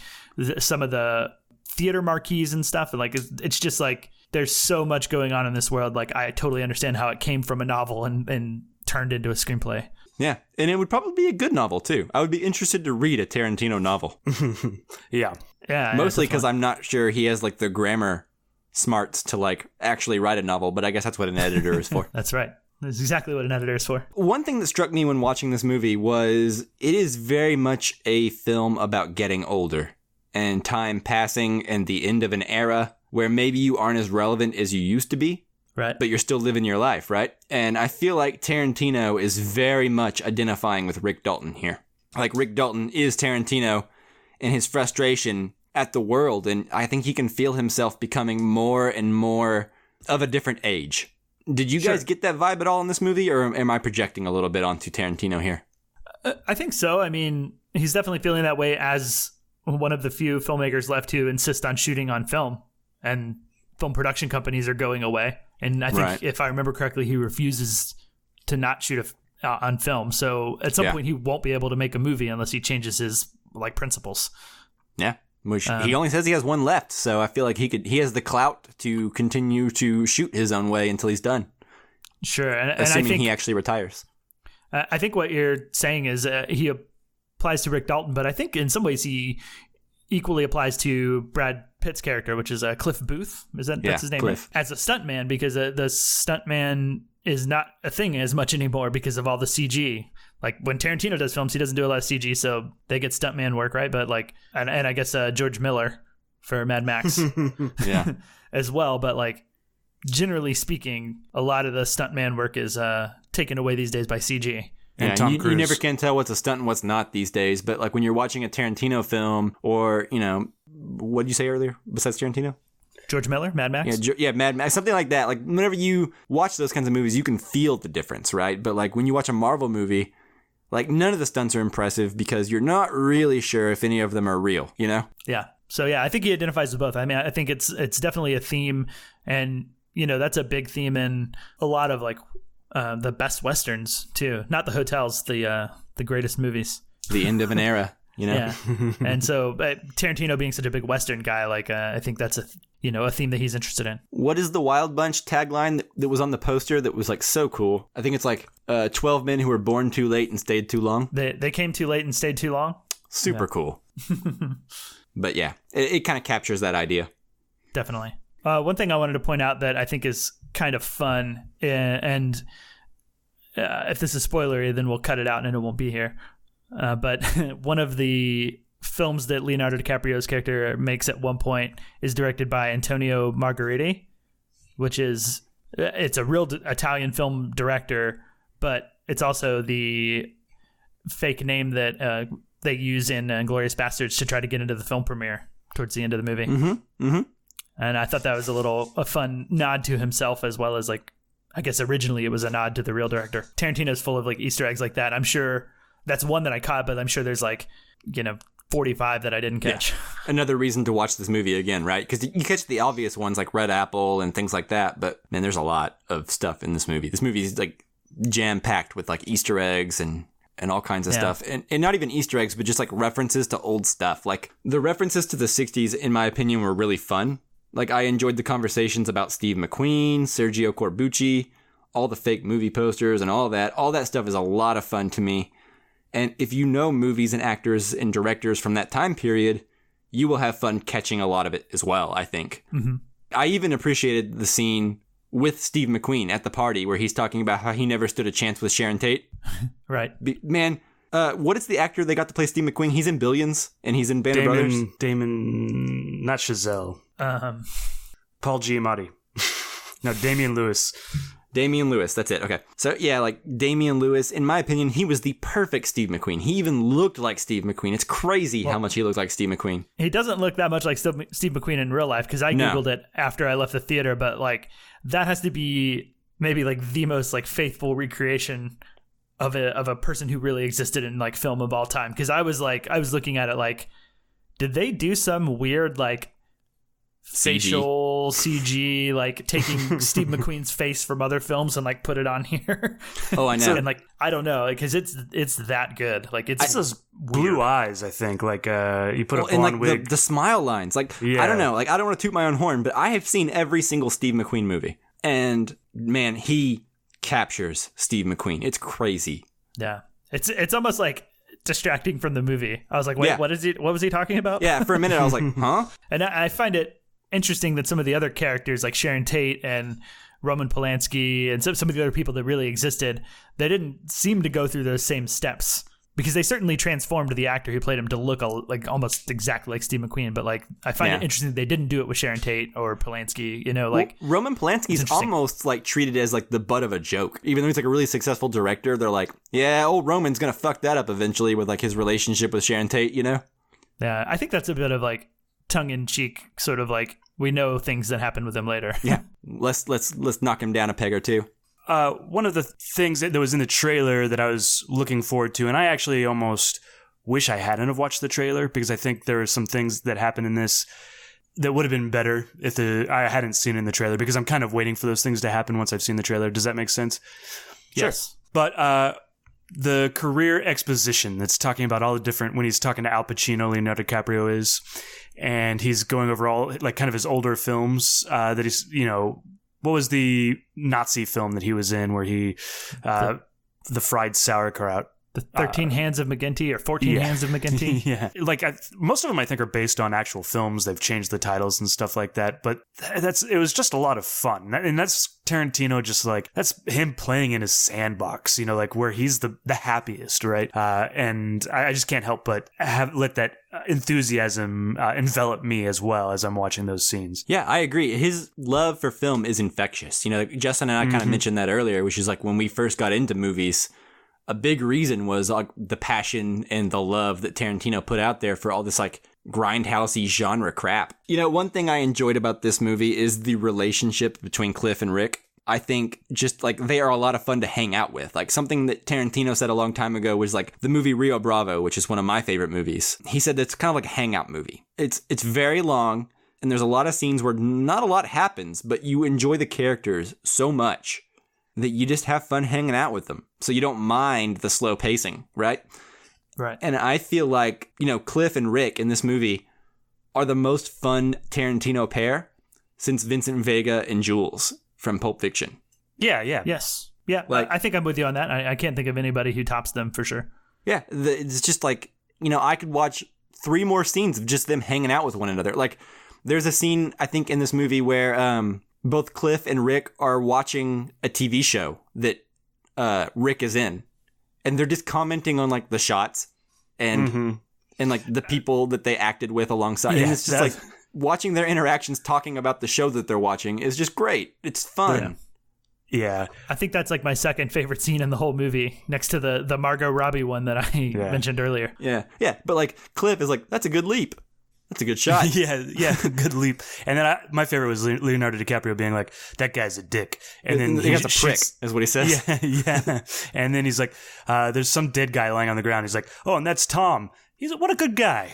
some of the theater marquees and stuff, and like it's just like there's so much going on in this world. Like I totally understand how it came from a novel and turned into a screenplay. Yeah, and it would probably be a good novel too. I would be interested to read a Tarantino novel. Yeah, mostly because I'm not sure he has like the grammar smarts to like actually write a novel, but I guess that's what an editor is for. That's right. That's exactly what an editor is for. One thing that struck me when watching this movie was it is very much a film about getting older and time passing and the end of an era where maybe you aren't as relevant as you used to be. Right. But you're still living your life, right? And I feel like Tarantino is very much identifying with Rick Dalton here. Like Rick Dalton is Tarantino and his frustration at the world, and I think he can feel himself becoming more and more of a different age. Did you guys get that vibe at all in this movie, or am I projecting a little bit onto Tarantino here? I think so. I mean, he's definitely feeling that way as one of the few filmmakers left who insist on shooting on film, and film production companies are going away. And I think, if I remember correctly, he refuses to not shoot on film. So at some point, he won't be able to make a movie unless he changes his like principles. Yeah. Which he only says he has one left, so I feel like he has the clout to continue to shoot his own way until he's done. Sure, and assuming I think he actually retires. I think what you're saying is he applies to Rick Dalton, but I think in some ways he equally applies to Brad Pitt's character, which is Cliff Booth. That's his name? Cliff. As a stuntman, because the stuntman is not a thing as much anymore because of all the CG. Like when Tarantino does films, he doesn't do a lot of CG, so they get stuntman work, right? But like, and I guess George Miller for Mad Max, as well. But like, generally speaking, a lot of the stuntman work is taken away these days by CG. And Tom Cruise. You never can tell what's a stunt and what's not these days. But like when you're watching a Tarantino film, or what did you say earlier besides Tarantino? George Miller, Mad Max? Yeah, Mad Max, something like that. Like whenever you watch those kinds of movies, you can feel the difference, right? But like when you watch a Marvel movie, like none of the stunts are impressive because you're not really sure if any of them are real, you know? Yeah. So yeah, I think he identifies with both. I mean, I think it's definitely a theme, and that's a big theme in a lot of like the best westerns too. Not the hotels, the greatest movies. The end of an era. Yeah. And so Tarantino being such a big Western guy, like I think that's a theme that he's interested in. What is the Wild Bunch tagline that was on the poster that was like so cool? I think it's like 12 men who were born too late and stayed too long. They came too late and stayed too long. Super cool. But yeah, it kind of captures that idea. Definitely. One thing I wanted to point out that I think is kind of fun, and if this is spoilery, then we'll cut it out and it won't be here. But one of the films that Leonardo DiCaprio's character makes at one point is directed by Antonio Margheriti, which is it's a real Italian film director, but it's also the fake name that they use in Inglourious Bastards to try to get into the film premiere towards the end of the movie. Mm-hmm. Mm-hmm. And I thought that was a fun nod to himself, as well as like, I guess originally it was a nod to the real director. Tarantino's full of like Easter eggs like that. I'm sure that's one that I caught, but I'm sure there's like, 45 that I didn't catch. Yeah. Another reason to watch this movie again, right? Because you catch the obvious ones like Red Apple and things like that, but man, there's a lot of stuff in this movie. This movie is like jam-packed with like Easter eggs and all kinds of stuff. And not even Easter eggs, but just like references to old stuff. Like the references to the 60s, in my opinion, were really fun. Like I enjoyed the conversations about Steve McQueen, Sergio Corbucci, all the fake movie posters and all that. All that stuff is a lot of fun to me. And if you know movies and actors and directors from that time period, you will have fun catching a lot of it as well, I think. Mm-hmm. I even appreciated the scene with Steve McQueen at the party where he's talking about how he never stood a chance with Sharon Tate. Right. Man, what is the actor they got to play Steve McQueen? He's in Billions, and he's in Band of Brothers. Damon, not Chazelle. Paul Giamatti. No, Damian Lewis. Damian Lewis, that's it. Okay. So yeah, like Damian Lewis, in my opinion, he was the perfect Steve McQueen. He even looked like Steve McQueen. It's crazy how much he looked like Steve McQueen. He doesn't look that much like Steve McQueen in real life, because I Googled it after I left the theater, but like that has to be maybe like the most like faithful recreation of a person who really existed in like film of all time. Because I was looking at it like, did they do some weird like facial CG, like taking Steve McQueen's face from other films and like put it on here? Oh, I know. And like, I don't know, because it's that good. Like it's those blue eyes, I think. Like you put a blonde and like wig. the smile lines. Like I don't know. Like I don't want to toot my own horn, but I have seen every single Steve McQueen movie, and man, he captures Steve McQueen. It's crazy. Yeah, it's almost like distracting from the movie. I was like, wait, what was he talking about? Yeah, for a minute I was like, huh? And I find it interesting that some of the other characters like Sharon Tate and Roman Polanski and some of the other people that really existed, they didn't seem to go through those same steps, because they certainly transformed the actor who played him to look like almost exactly like Steve McQueen. But like, I find it interesting that they didn't do it with Sharon Tate or Polanski. Like Roman Polanski's almost like treated as like the butt of a joke, even though he's like a really successful director. They're like, yeah, old Roman's gonna fuck that up eventually with like his relationship with Sharon Tate. Yeah, I think that's a bit of like tongue-in-cheek sort of like, we know things that happen with him later. Yeah, let's knock him down a peg or two. One of the things that was in the trailer that I was looking forward to, and I actually almost wish I hadn't have watched the trailer, because I think there are some things that happen in this that would have been better if I hadn't seen it in the trailer, because I'm kind of waiting for those things to happen once I've seen the trailer. Does that make sense? Yes. Sure. But the career exposition that's talking about all the different, when he's talking to Al Pacino, Leonardo DiCaprio is, and he's going over all like kind of his older films that he's, what was the Nazi film that he was in where he the fried sauerkraut? The 13 Hands of McGinty or 14 Hands of McGinty. Yeah. Like most of them I think are based on actual films. They've changed the titles and stuff like that. But it was just a lot of fun. And that's Tarantino, just like, that's him playing in his sandbox, like where he's the happiest, right? And I just can't help but let that enthusiasm envelop me as well as I'm watching those scenes. Yeah, I agree. His love for film is infectious. Justin and I kind of mentioned that earlier, which is like when we first got into movies, a big reason was like the passion and the love that Tarantino put out there for all this like grindhousey genre crap. One thing I enjoyed about this movie is the relationship between Cliff and Rick. I think just like they are a lot of fun to hang out with. Like something that Tarantino said a long time ago was like the movie Rio Bravo, which is one of my favorite movies. He said that's kind of like a hangout movie. It's very long, and there's a lot of scenes where not a lot happens, but you enjoy the characters so much that you just have fun hanging out with them. So you don't mind the slow pacing, right? Right. And I feel like, Cliff and Rick in this movie are the most fun Tarantino pair since Vincent Vega and Jules from Pulp Fiction. Yeah. Yes. Yeah, I think I'm with you on that. I can't think of anybody who tops them for sure. Yeah, it's just like, I could watch 3 more scenes of just them hanging out with one another. Like, there's a scene, I think, in this movie where both Cliff and Rick are watching a TV show that Rick is in, and they're just commenting on like the shots and like the people that they acted with alongside. And it's just like watching their interactions, talking about the show that they're watching is just great. It's fun. Yeah. I think that's like my second favorite scene in the whole movie, next to the Margot Robbie one that I mentioned earlier. Yeah. But like Cliff is like, that's a good leap. That's a good shot. yeah, good leap. And then my favorite was Leonardo DiCaprio being like, "That guy's a dick," and then he has a prick, is what he says. Yeah. And then he's like, "There's some dead guy lying on the ground." He's like, "Oh, and that's Tom." He's like, "What a good guy."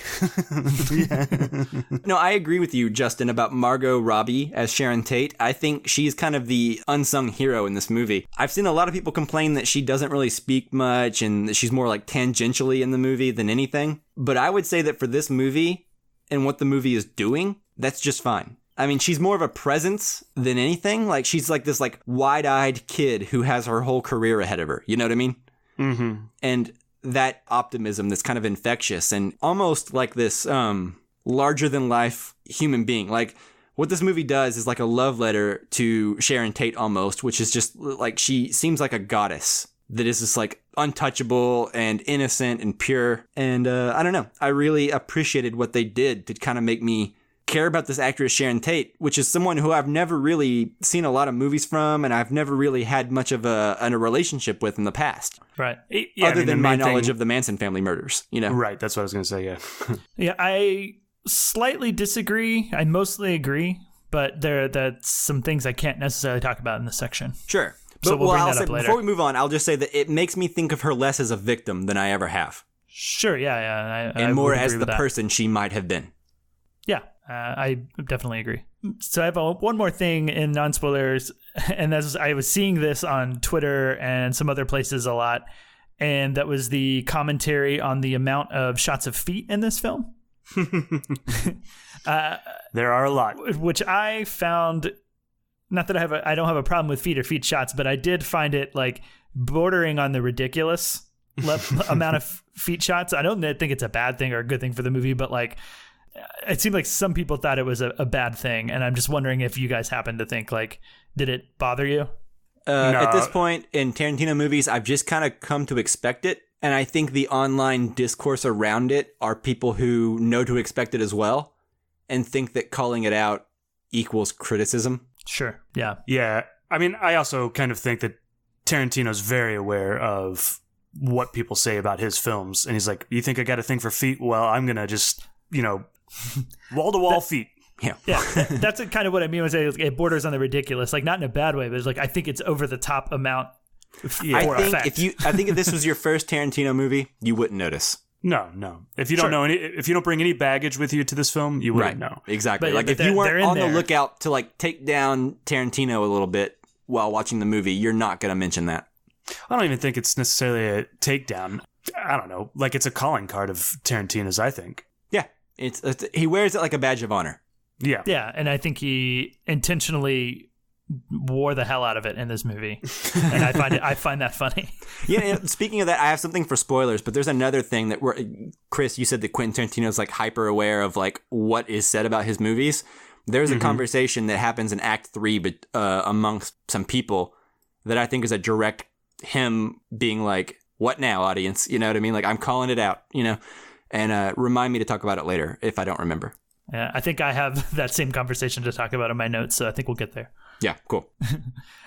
No, I agree with you, Justin, about Margot Robbie as Sharon Tate. I think she's kind of the unsung hero in this movie. I've seen a lot of people complain that she doesn't really speak much and that she's more like tangentially in the movie than anything. But I would say that for this movie and what the movie is doing, that's just fine. I mean, she's more of a presence than anything. Like, she's like this like wide-eyed kid who has her whole career ahead of her. You know what I mean? Mm-hmm. And that optimism that's kind of infectious and almost like this larger-than-life human being. Like, what this movie does is like a love letter to Sharon Tate almost, which is just like she seems like a goddess that is just like untouchable and innocent and pure. And I don't know. I really appreciated what they did to kind of make me care about this actress Sharon Tate, which is someone who I've never really seen a lot of movies from and I've never really had much of a relationship with in the past. Right. Yeah, Other than my knowledge of the Manson family murders, you know? Right. That's what I was going to say, yeah. Yeah, I slightly disagree. I mostly agree, but that's some things I can't necessarily talk about in this section. Sure. So we'll bring that up later. Before we move on, I'll just say that it makes me think of her less as a victim than I ever have. Sure, yeah. And more as the person she might have been. Yeah, I definitely agree. So I have one more thing in non-spoilers, and I was seeing this on Twitter and some other places a lot, and that was the commentary on the amount of shots of feet in this film. There are a lot. Which I found... Not that I don't have a problem with feet shots, but I did find it like bordering on the ridiculous amount of feet shots. I don't think it's a bad thing or a good thing for the movie, but like it seemed like some people thought it was a bad thing, and I'm just wondering if you guys happen to think like, did it bother you? No. At this point in Tarantino movies, I've just kind of come to expect it, and I think the online discourse around it are people who know to expect it as well, and think that calling it out equals criticism. Sure. Yeah. Yeah. I mean, I also kind of think that Tarantino's very aware of what people say about his films. And he's like, you think I got a thing for feet? Well, I'm going to just, wall-to-wall feet. Yeah. That's kind of what I mean when I say it borders on the ridiculous. Like, not in a bad way, but it's like, I think it's over the top amount for effect. I think if this was your first Tarantino movie, you wouldn't notice. No. If you don't know if you don't bring any baggage with you to this film, you wouldn't know. Exactly. But if you weren't on the lookout to like take down Tarantino a little bit while watching the movie, you're not going to mention that. I don't even think it's necessarily a takedown. I don't know. Like, it's a calling card of Tarantino's, I think. Yeah. He wears it like a badge of honor. Yeah. Yeah, and I think he intentionally wore the hell out of it in this movie, and I find that funny. Yeah. Speaking of that, I have something for spoilers, but there's another thing that Chris, you said that Quentin Tarantino's like hyper aware of like what is said about his movies. There's a conversation that happens in Act 3, but amongst some people that I think is a direct him being like, "What now, audience?" You know what I mean? Like, I'm calling it out, and remind me to talk about it later if I don't remember. Yeah, I think I have that same conversation to talk about in my notes, so I think we'll get there. Yeah, cool.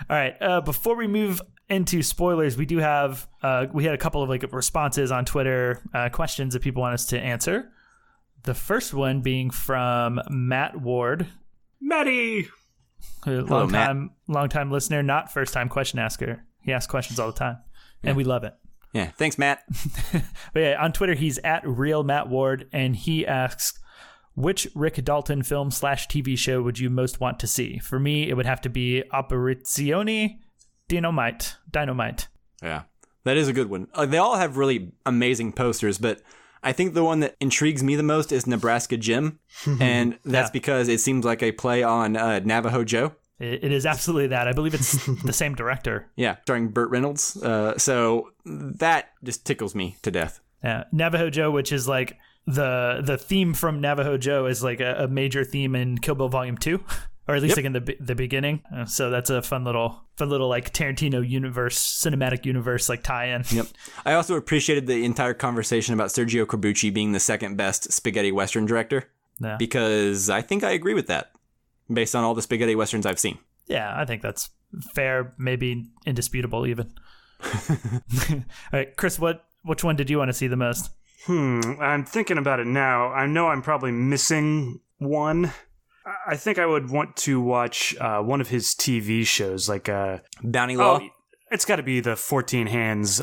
All right. Before we move into spoilers, we do have we had a couple of like responses on Twitter, questions that people want us to answer. The first one being from Matt Ward, Matty, long time listener, not first time question asker. He asks questions all the time, and we love it. Yeah, thanks, Matt. But yeah, on Twitter he's at real Matt Ward, and he asks, which Rick Dalton film / TV show would you most want to see? For me, it would have to be Operazione Dynamite. Yeah, that is a good one. They all have really amazing posters, but I think the one that intrigues me the most is Nebraska Jim, and that's because it seems like a play on Navajo Joe. It is absolutely that. I believe it's the same director. Yeah, starring Burt Reynolds. So that just tickles me to death. Yeah, Navajo Joe, which is like the theme from Navajo Joe is like a major theme in Kill Bill Volume 2, or at least like in the beginning. So that's a fun little like Tarantino universe, cinematic universe like tie-in. Yep. I also appreciated the entire conversation about Sergio Corbucci being the second best spaghetti western director, because I think I agree with that based on all the spaghetti westerns I've seen. Yeah, I think that's fair, maybe indisputable even. All right, Chris, which one did you want to see the most? I'm thinking about it now. I know I'm probably missing one. I think I would want to watch one of his TV shows, like Bounty Law? Oh, it's got to be the 14 Hands.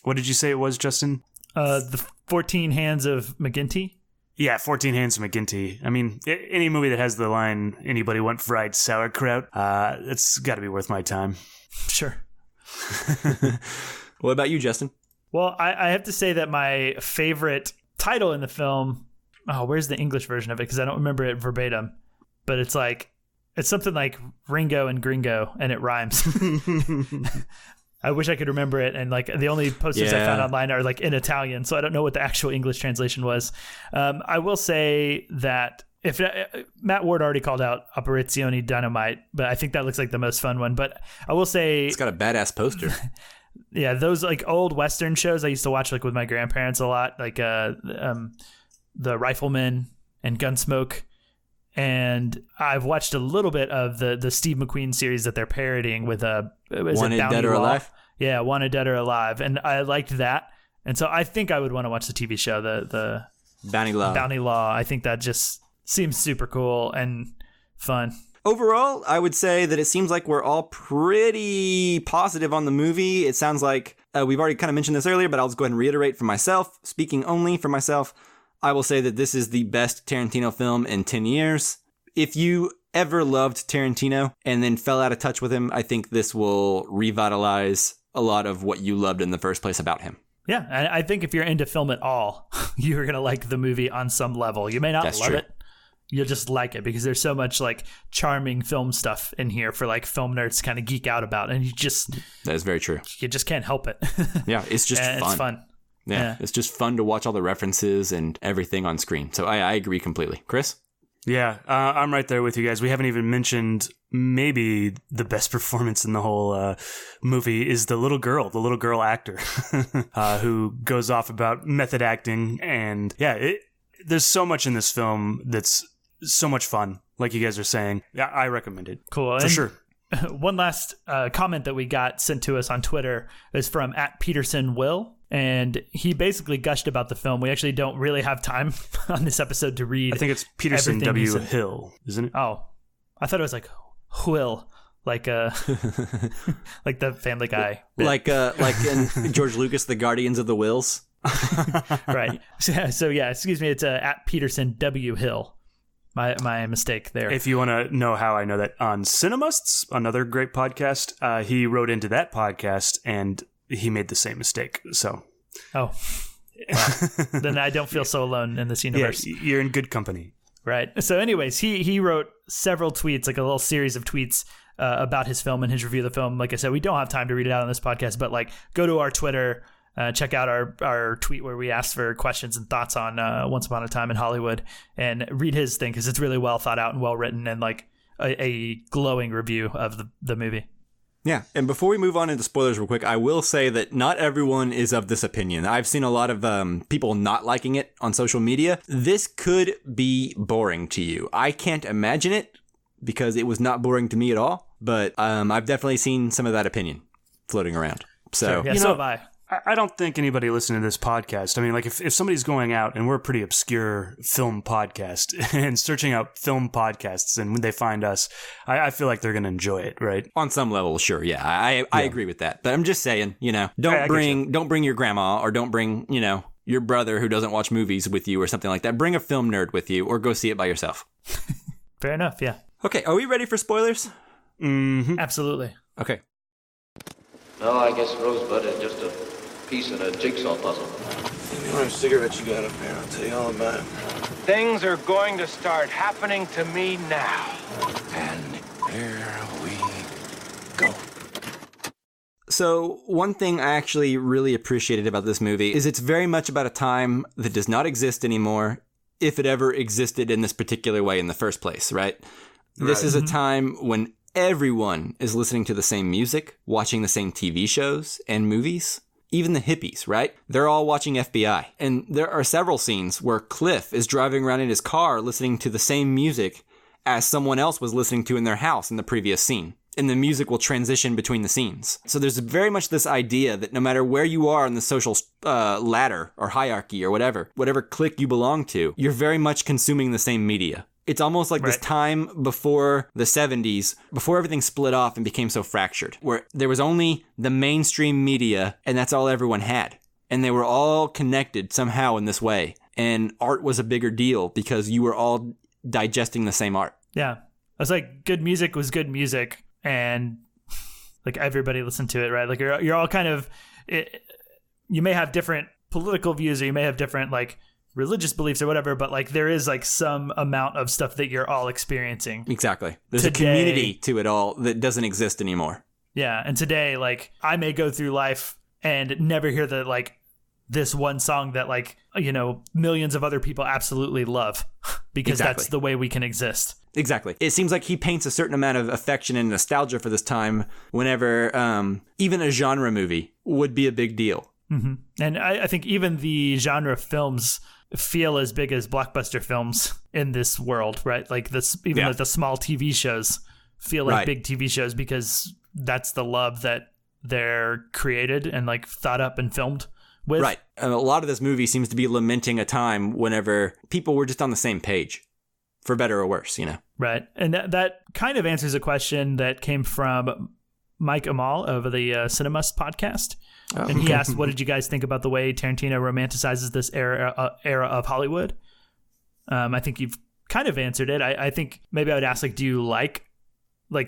What did you say it was, Justin? The 14 Hands of McGinty? Yeah, 14 Hands of McGinty. I mean, any movie that has the line, anybody want fried sauerkraut, it's got to be worth my time. Sure. What about you, Justin? Well, I have to say that my favorite title in the film, where's the English version of it? Because I don't remember it verbatim, but it's something like Ringo and Gringo, and it rhymes. I wish I could remember it, and like the only posters I found online are like in Italian, so I don't know what the actual English translation was. I will say that if Matt Ward already called out Operazione Dynamite, but I think that looks like the most fun one. But I will say it's got a badass poster. Yeah, those like old Western shows I used to watch like with my grandparents a lot, like the Rifleman and Gunsmoke. And I've watched a little bit of the Steve McQueen series that they're parodying with Wanted Dead or Alive? Yeah, Wanted Dead or Alive. And I liked that. And so I think I would want to watch the TV show, the Bounty Law. Bounty Law. I think that just seems super cool and fun. Overall, I would say that it seems like we're all pretty positive on the movie. It sounds like we've already kind of mentioned this earlier, but I'll just go ahead and reiterate for myself. Speaking only for myself, I will say that this is the best Tarantino film in 10 years. If you ever loved Tarantino and then fell out of touch with him, I think this will revitalize a lot of what you loved in the first place about him. Yeah, and I think if you're into film at all, you're going to like the movie on some level. You may not love it. You'll just like it because there's so much like charming film stuff in here for like film nerds to kind of geek out about. And that is very true. You just can't help it. Yeah, it's just fun. It's fun. Yeah, it's just fun to watch all the references and everything on screen. So I agree completely. Chris? Yeah, I'm right there with you guys. We haven't even mentioned maybe the best performance in the whole movie is the little girl actor who goes off about method acting. And yeah, there's so much in this film that's so much fun. Like you guys are saying. Yeah, I recommend it. Cool. For sure. One last comment that we got sent to us on Twitter is from @PetersonWill. And he basically gushed about the film. We actually don't really have time on this episode to read. I think it's Peterson W. Hill, isn't it? Oh, I thought it was like Will, like like the Family Guy bit. like in George Lucas, The Guardians of the Wills. Right. So yeah, excuse me. It's @Peterson W. Hill. My mistake there. If you want to know how I know that, on Cinemusts, another great podcast, he wrote into that podcast and he made the same mistake. So, well, then I don't feel so alone in this universe. Yeah, you're in good company. Right. So anyways, he wrote several tweets, like a little series of tweets about his film and his review of the film. Like I said, we don't have time to read it out on this podcast, but like go to our Twitter, check out our tweet where we asked for questions and thoughts on Once Upon a Time in Hollywood, and read his thing because it's really well thought out and well written and like a glowing review of the movie. Yeah, and before we move on into spoilers real quick, I will say that not everyone is of this opinion. I've seen a lot of people not liking it on social media. This could be boring to you. I can't imagine it because it was not boring to me at all, but I've definitely seen some of that opinion floating around. So, sure. Yeah, so have I. I don't think anybody listening to this podcast, I mean, like if somebody's going out and we're a pretty obscure film podcast and searching out film podcasts and when they find us, I feel like they're going to enjoy it, right? On some level, sure. Yeah, I agree with that. But I'm just saying, don't bring your grandma or don't bring, your brother who doesn't watch movies with you or something like that. Bring a film nerd with you or go see it by yourself. Fair enough. Yeah. Okay. Are we ready for spoilers? Mm-hmm. Absolutely. Okay. No, I guess Rosebud is just a piece in a jigsaw puzzle. Give me one of those cigarettes you got up there. I'll tell you all about it. Things are going to start happening to me now. And here we go. So one thing I actually really appreciated about this movie is it's very much about a time that does not exist anymore, if it ever existed in this particular way in the first place, right? This is a time when everyone is listening to the same music, watching the same TV shows and movies. Even the hippies, right? They're all watching FBI. And there are several scenes where Cliff is driving around in his car listening to the same music as someone else was listening to in their house in the previous scene. and the music will transition between the scenes. So there's very much this idea that no matter where you are in the social ladder or hierarchy or whatever clique you belong to, you're very much consuming the same media. It's almost like this time before the 70s, before everything split off and became so fractured, where there was only the mainstream media and that's all everyone had. And they were all connected somehow in this way. And art was a bigger deal because you were all digesting the same art. Yeah. It's like good music was good music and like everybody listened to it, right? Like you're all kind of, you may have different political views or you may have different like religious beliefs or whatever, but like there is like some amount of stuff that you're all experiencing. Exactly. There's a community to it all that doesn't exist anymore. Yeah. And today, like I may go through life and never hear the like this one song that like, you know, millions of other people absolutely love because that's the way we can exist. Exactly. It seems like he paints a certain amount of affection and nostalgia for this time whenever even a genre movie would be a big deal. Mm-hmm. And I think even the genre films feel as big as blockbuster films in this world, right? Like this, even like the small TV shows feel like big TV shows because that's the love that they're created and like thought up and filmed with. Right. And a lot of this movie seems to be lamenting a time whenever people were just on the same page, for better or worse, you know? Right. And that kind of answers a question that came from Mike Amal of the Cinemust podcast. Oh, and he asked, what did you guys think about the way Tarantino romanticizes this era of Hollywood? I think you've kind of answered it. I think maybe I would ask, like, do you like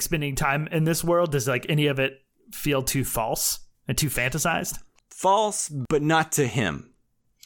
spending time in this world? Does like any of it feel too false and too fantasized? False, but not to him.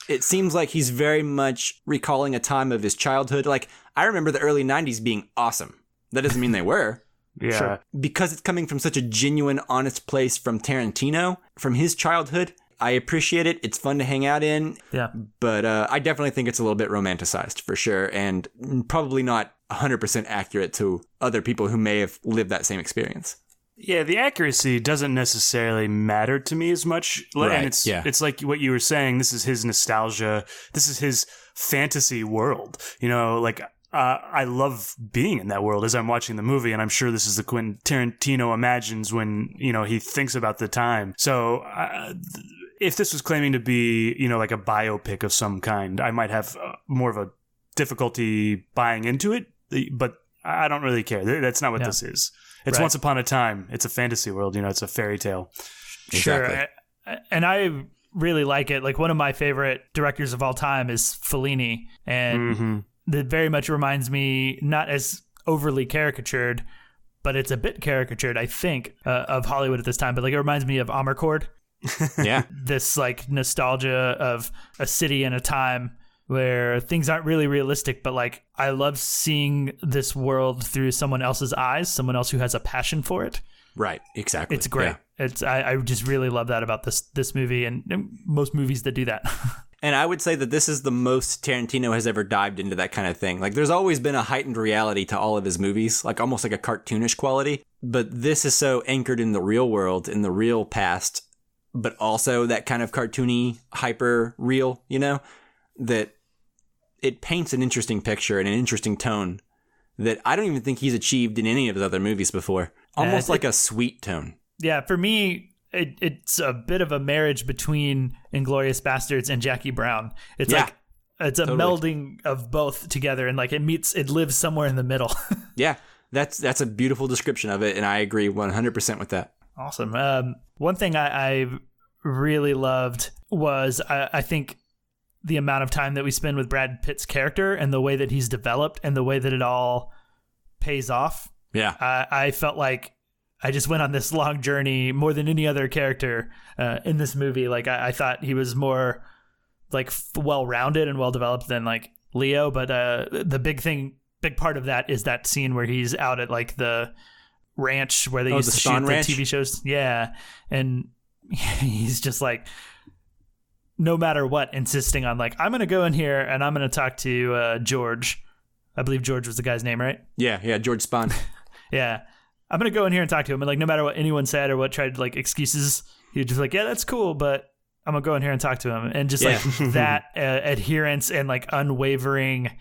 It seems like he's very much recalling a time of his childhood. Like, I remember the early 90s being awesome. That doesn't mean they were. Yeah. Sure. Because it's coming from such a genuine, honest place from Tarantino, from his childhood. I appreciate it. It's fun to hang out in. Yeah. But I definitely think it's a little bit romanticized, for sure. And probably not 100% accurate to other people who may have lived that same experience. Yeah, the accuracy doesn't necessarily matter to me as much. Right. And it's like what you were saying. This is his nostalgia. This is his fantasy world. You know, like I love being in that world as I'm watching the movie, and I'm sure this is the Quentin Tarantino imagines when, you know, he thinks about the time. So if this was claiming to be, you know, like a biopic of some kind, I might have more of a difficulty buying into it, but I don't really care. That's not what this is. It's once upon a time. It's a fantasy world, you know, it's a fairy tale. Exactly. Sure. And I really like it. Like, one of my favorite directors of all time is Fellini. And that very much reminds me, not as overly caricatured, but it's a bit caricatured, I think, of Hollywood at this time. But like, it reminds me of Amarcord. Yeah. This like nostalgia of a city and a time where things aren't really realistic, but like I love seeing this world through someone else's eyes, someone else who has a passion for it. Right, exactly. It's great. Yeah. I just really love that about this movie and most movies that do that. And I would say that this is the most Tarantino has ever dived into that kind of thing. Like, there's always been a heightened reality to all of his movies, like almost like a cartoonish quality. But this is so anchored in the real world, in the real past, but also that kind of cartoony, hyper real, you know, that it paints an interesting picture and an interesting tone that I don't even think he's achieved in any of his other movies before. Almost like a sweet tone. Yeah, for me, it's a bit of a marriage between Inglourious Bastards and Jackie Brown. It's like it's a melding of both together, and like it lives somewhere in the middle. Yeah, that's a beautiful description of it, and I agree 100% with that. Awesome. One thing I really loved was I think the amount of time that we spend with Brad Pitt's character and the way that he's developed and the way that it all pays off. Yeah. I felt like I just went on this long journey more than any other character in this movie. Like I thought he was more like well-rounded and well-developed than like Leo. But the big part of that is that scene where he's out at like the ranch where they used to shoot the TV shows. Yeah. And he's just like, no matter what, insisting on like, I'm going to go in here and I'm going to talk to George. I believe George was the guy's name, right? Yeah, George Spahn. Yeah. I'm going to go in here and talk to him. And like, no matter what anyone said or what tried like excuses, he was just like, yeah, that's cool, but I'm going to go in here and talk to him. And just like that adherence and like unwavering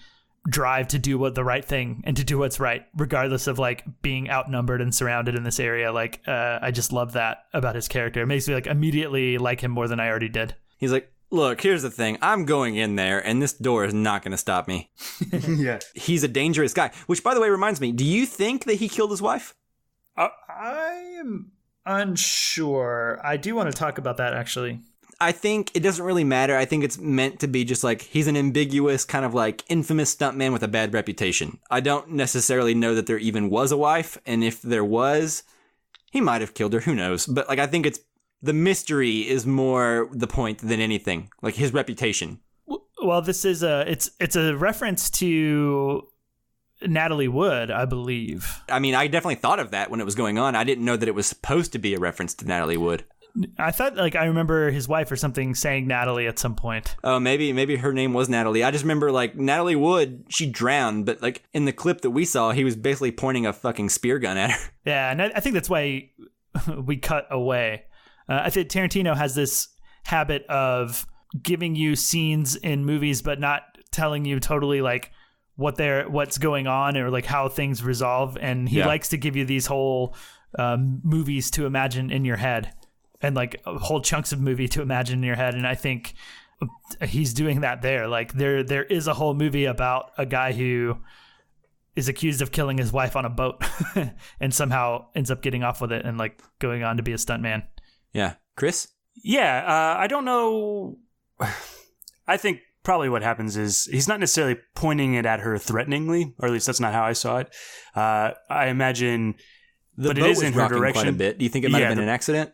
drive to do the right thing and to do what's right, regardless of like being outnumbered and surrounded in this area. Like, I just love that about his character. It makes me like immediately like him more than I already did. He's like, look, here's the thing. I'm going in there, and this door is not going to stop me. Yeah. He's a dangerous guy. Which, by the way, reminds me, do you think that he killed his wife? I am unsure. I do want to talk about that, actually. I think it doesn't really matter. I think it's meant to be just like he's an ambiguous kind of like infamous stuntman with a bad reputation. I don't necessarily know that there even was a wife, and if there was, he might have killed her. Who knows? But like I think it's the mystery is more the point than anything. Like his reputation. Well, this is it's a reference to Natalie Wood, I believe. I mean, I definitely thought of that when it was going on. I didn't know that it was supposed to be a reference to Natalie Wood. I thought, like, I remember his wife or something saying Natalie at some point. Oh, maybe her name was Natalie. I just remember, like, Natalie Wood, she drowned, but, like, in the clip that we saw, he was basically pointing a fucking spear gun at her. Yeah, and I think that's why we cut away. I think Tarantino has this habit of giving you scenes in movies, but not telling you totally, like, what's going on or, like, how things resolve. And he likes to give you these whole movies to imagine in your head. And like whole chunks of movie to imagine in your head. And I think he's doing that there. Like there is a whole movie about a guy who is accused of killing his wife on a boat and somehow ends up getting off with it and like going on to be a stuntman. Yeah. Chris? Yeah. I don't know. I think probably what happens is he's not necessarily pointing it at her threateningly, or at least that's not how I saw it. I imagine but it is in her direction quite a bit. Do you think it might have been an accident?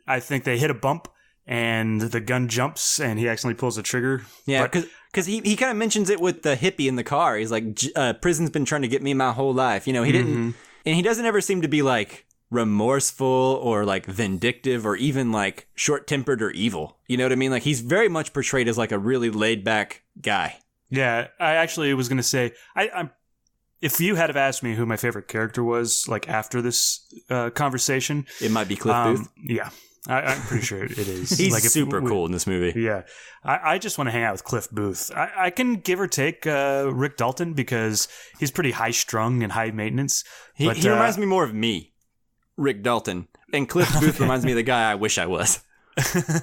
I think they hit a bump and the gun jumps and he accidentally pulls the trigger. Yeah, because he kind of mentions it with the hippie in the car. He's like, prison's been trying to get me my whole life. You know, he didn't, and he doesn't ever seem to be like remorseful or like vindictive or even like short-tempered or evil. You know what I mean? Like he's very much portrayed as like a really laid-back guy. Yeah, I actually was going to say, I'm if you had have asked me who my favorite character was, like after this conversation, it might be Cliff Booth. Yeah. I'm pretty sure it is. He's like super cool in this movie. Yeah. I just want to hang out with Cliff Booth. I can give or take Rick Dalton because he's pretty high strung and high maintenance. He reminds me more of me, Rick Dalton. And Cliff Booth reminds me of the guy I wish I was.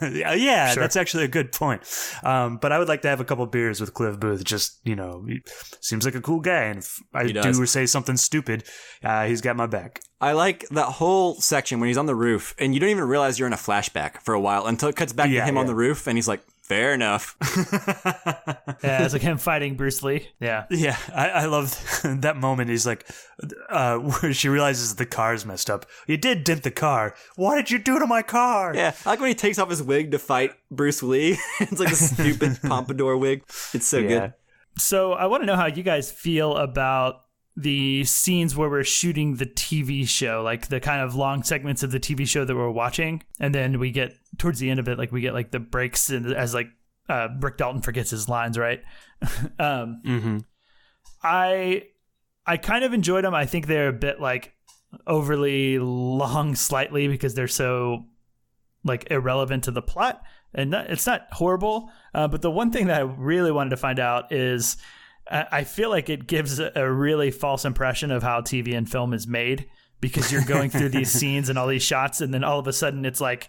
Yeah, sure. That's actually a good point. But I would like to have a couple beers with Cliff Booth. Just, you know, he seems like a cool guy. And if I do say something stupid, he's got my back. I like that whole section when he's on the roof and you don't even realize you're in a flashback for a while until it cuts back to him on the roof and he's like, fair enough. Yeah, it's like him fighting Bruce Lee. Yeah. Yeah, I love that moment. He's like, where she realizes the car's messed up. You did dent the car. What did you do to my car? Yeah, I like when he takes off his wig to fight Bruce Lee. It's like a stupid pompadour wig. It's so good. So I want to know how you guys feel about the scenes where we're shooting the TV show, like the kind of long segments of the TV show that we're watching. And then we get towards the end of it, like we get like the breaks and as like Rick Dalton forgets his lines, right? I kind of enjoyed them. I think they're a bit like overly long slightly because they're so like irrelevant to the plot. And it's not horrible. But the one thing that I really wanted to find out is I feel like it gives a really false impression of how TV and film is made because you're going through these scenes and all these shots and then all of a sudden it's like,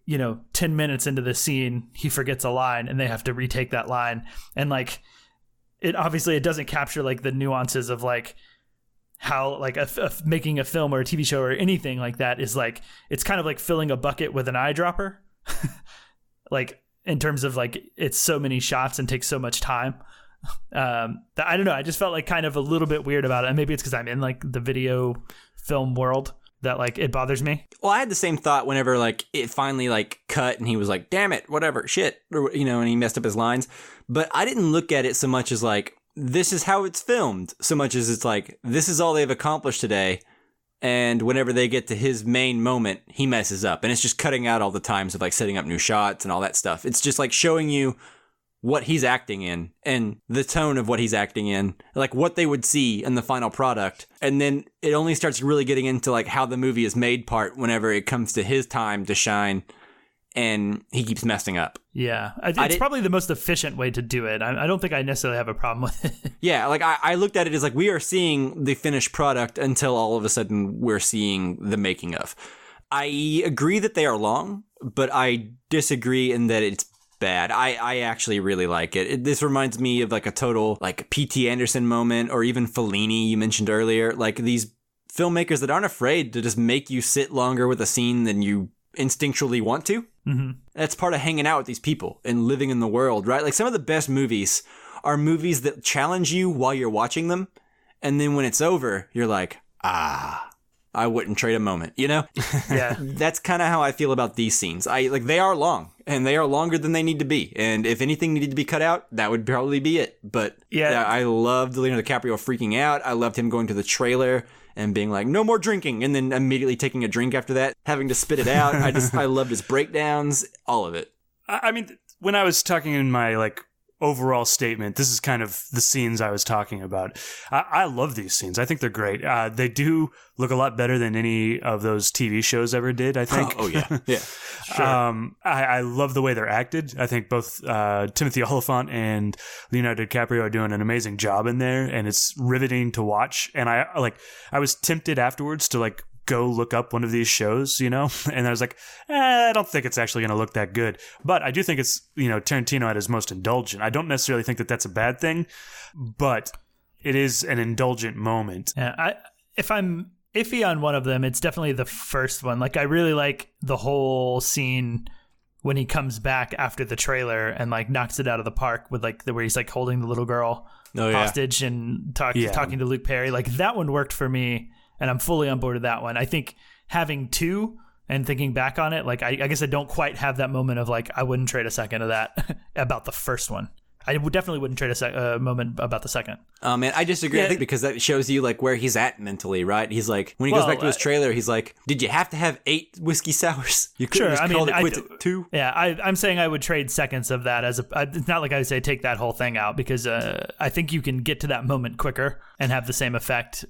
you know, 10 minutes into the scene, he forgets a line and they have to retake that line. And like, it doesn't capture like the nuances of like how like making a film or a TV show or anything like that is like, it's kind of like filling a bucket with an eyedropper. Like in terms of like, it's so many shots and takes so much time. I don't know. I just felt like kind of a little bit weird about it. And maybe it's because I'm in like the video film world that like it bothers me. Well, I had the same thought whenever like it finally like cut and he was like, damn it, whatever, shit, or, you know, and he messed up his lines. But I didn't look at it so much as like, this is how it's filmed, so much as it's like, this is all they've accomplished today. And whenever they get to his main moment, he messes up. And it's just cutting out all the times of like setting up new shots and all that stuff. It's just like showing you what he's acting in and the tone of what he's acting in, like what they would see in the final product. And then it only starts really getting into like how the movie is made part whenever it comes to his time to shine. and he keeps messing up. Yeah, it's probably the most efficient way to do it. I don't think I necessarily have a problem with it. Yeah, like I looked at it as like we are seeing the finished product until all of a sudden we're seeing the making of. I agree that they are long, but I disagree in that it's bad. I actually really like it. This reminds me of like a total like P.T. Anderson moment, or even Fellini you mentioned earlier. Like these filmmakers that aren't afraid to just make you sit longer with a scene than you instinctually want to. Mm-hmm. That's part of hanging out with these people and living in the world, right? Like some of the best movies are movies that challenge you while you're watching them, and then when it's over, you're like, I wouldn't trade a moment, you know? Yeah. That's kind of how I feel about these scenes. They are long, and they are longer than they need to be. And if anything needed to be cut out, that would probably be it. But yeah, I loved Leonardo DiCaprio freaking out. I loved him going to the trailer and being like, no more drinking, and then immediately taking a drink after that, having to spit it out. I loved his breakdowns, all of it. I mean, when I was talking in my like overall statement, this is kind of the scenes I was talking about. I love these scenes. I think they're great. They do look a lot better than any of those TV shows ever did, I think. Oh yeah. Yeah. Sure. I love the way they're acted. I think both Timothy Olyphant and Leonardo DiCaprio are doing an amazing job in there, and it's riveting to watch. And I was tempted afterwards to like go look up one of these shows, you know? And I was like, I don't think it's actually going to look that good. But I do think it's, Tarantino at his most indulgent. I don't necessarily think that that's a bad thing, but it is an indulgent moment. Yeah, if I'm iffy on one of them, it's definitely the first one. Like, I really like the whole scene when he comes back after the trailer and like knocks it out of the park with like where he's like holding the little girl hostage and talking to Luke Perry. Like that one worked for me. And I'm fully on board with that one. I think having two and thinking back on it, like I guess I don't quite have that moment of like, I wouldn't trade a second of that about the first one. I definitely wouldn't trade a moment about the second. Man, I disagree. Yeah. I think because that shows you like where he's at mentally, right? He's like, when he goes back to his trailer, he's like, did you have to have 8 whiskey sours? You could have called it quits at 2. Yeah, I'm saying I would trade seconds of that it's not like I would say take that whole thing out, because I think you can get to that moment quicker and have the same effect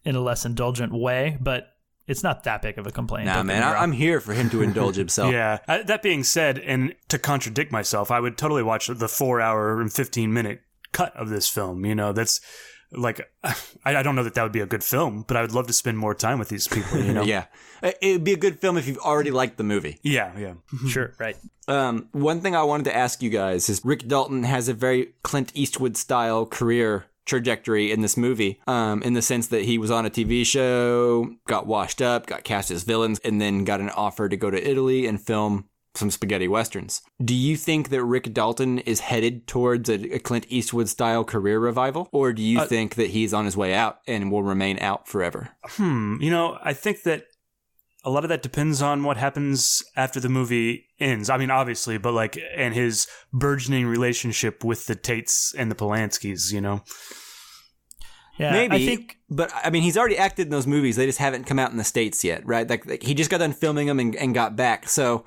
in a less indulgent way, but it's not that big of a complaint. Nah, man, I'm here for him to indulge himself. Yeah. That being said, and to contradict myself, I would totally watch the 4-hour and 15-minute cut of this film. That's like, I don't know that would be a good film, but I would love to spend more time with these people, Yeah. It'd be a good film if you've already liked the movie. Yeah. Sure, right. One thing I wanted to ask you guys is Rick Dalton has a very Clint Eastwood-style career trajectory in this movie, in the sense that he was on a TV show, got washed up, got cast as villains, and then got an offer to go to Italy and film some spaghetti westerns. Do you think that Rick Dalton is headed towards a Clint Eastwood style career revival, or do you think that he's on his way out and will remain out forever? I think that a lot of that depends on what happens after the movie ends. I mean, obviously, but like, and his burgeoning relationship with the Tates and the Polanskis, Yeah, maybe. But I mean, he's already acted in those movies. They just haven't come out in the States yet, right? Like he just got done filming them and got back. So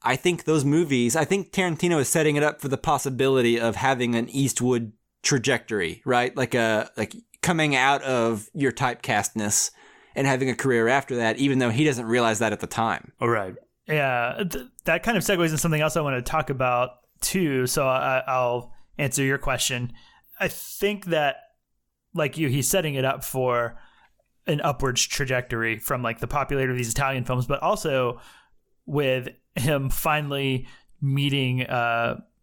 I think those movies, I think Tarantino is setting it up for the possibility of having an Eastwood trajectory, right? Like coming out of your typecastness and having a career after that, even though he doesn't realize that at the time. All right. Yeah, that kind of segues into something else I want to talk about too. So I'll answer your question. I think that, like you, he's setting it up for an upwards trajectory from like the popularity of these Italian films, but also with him finally meeting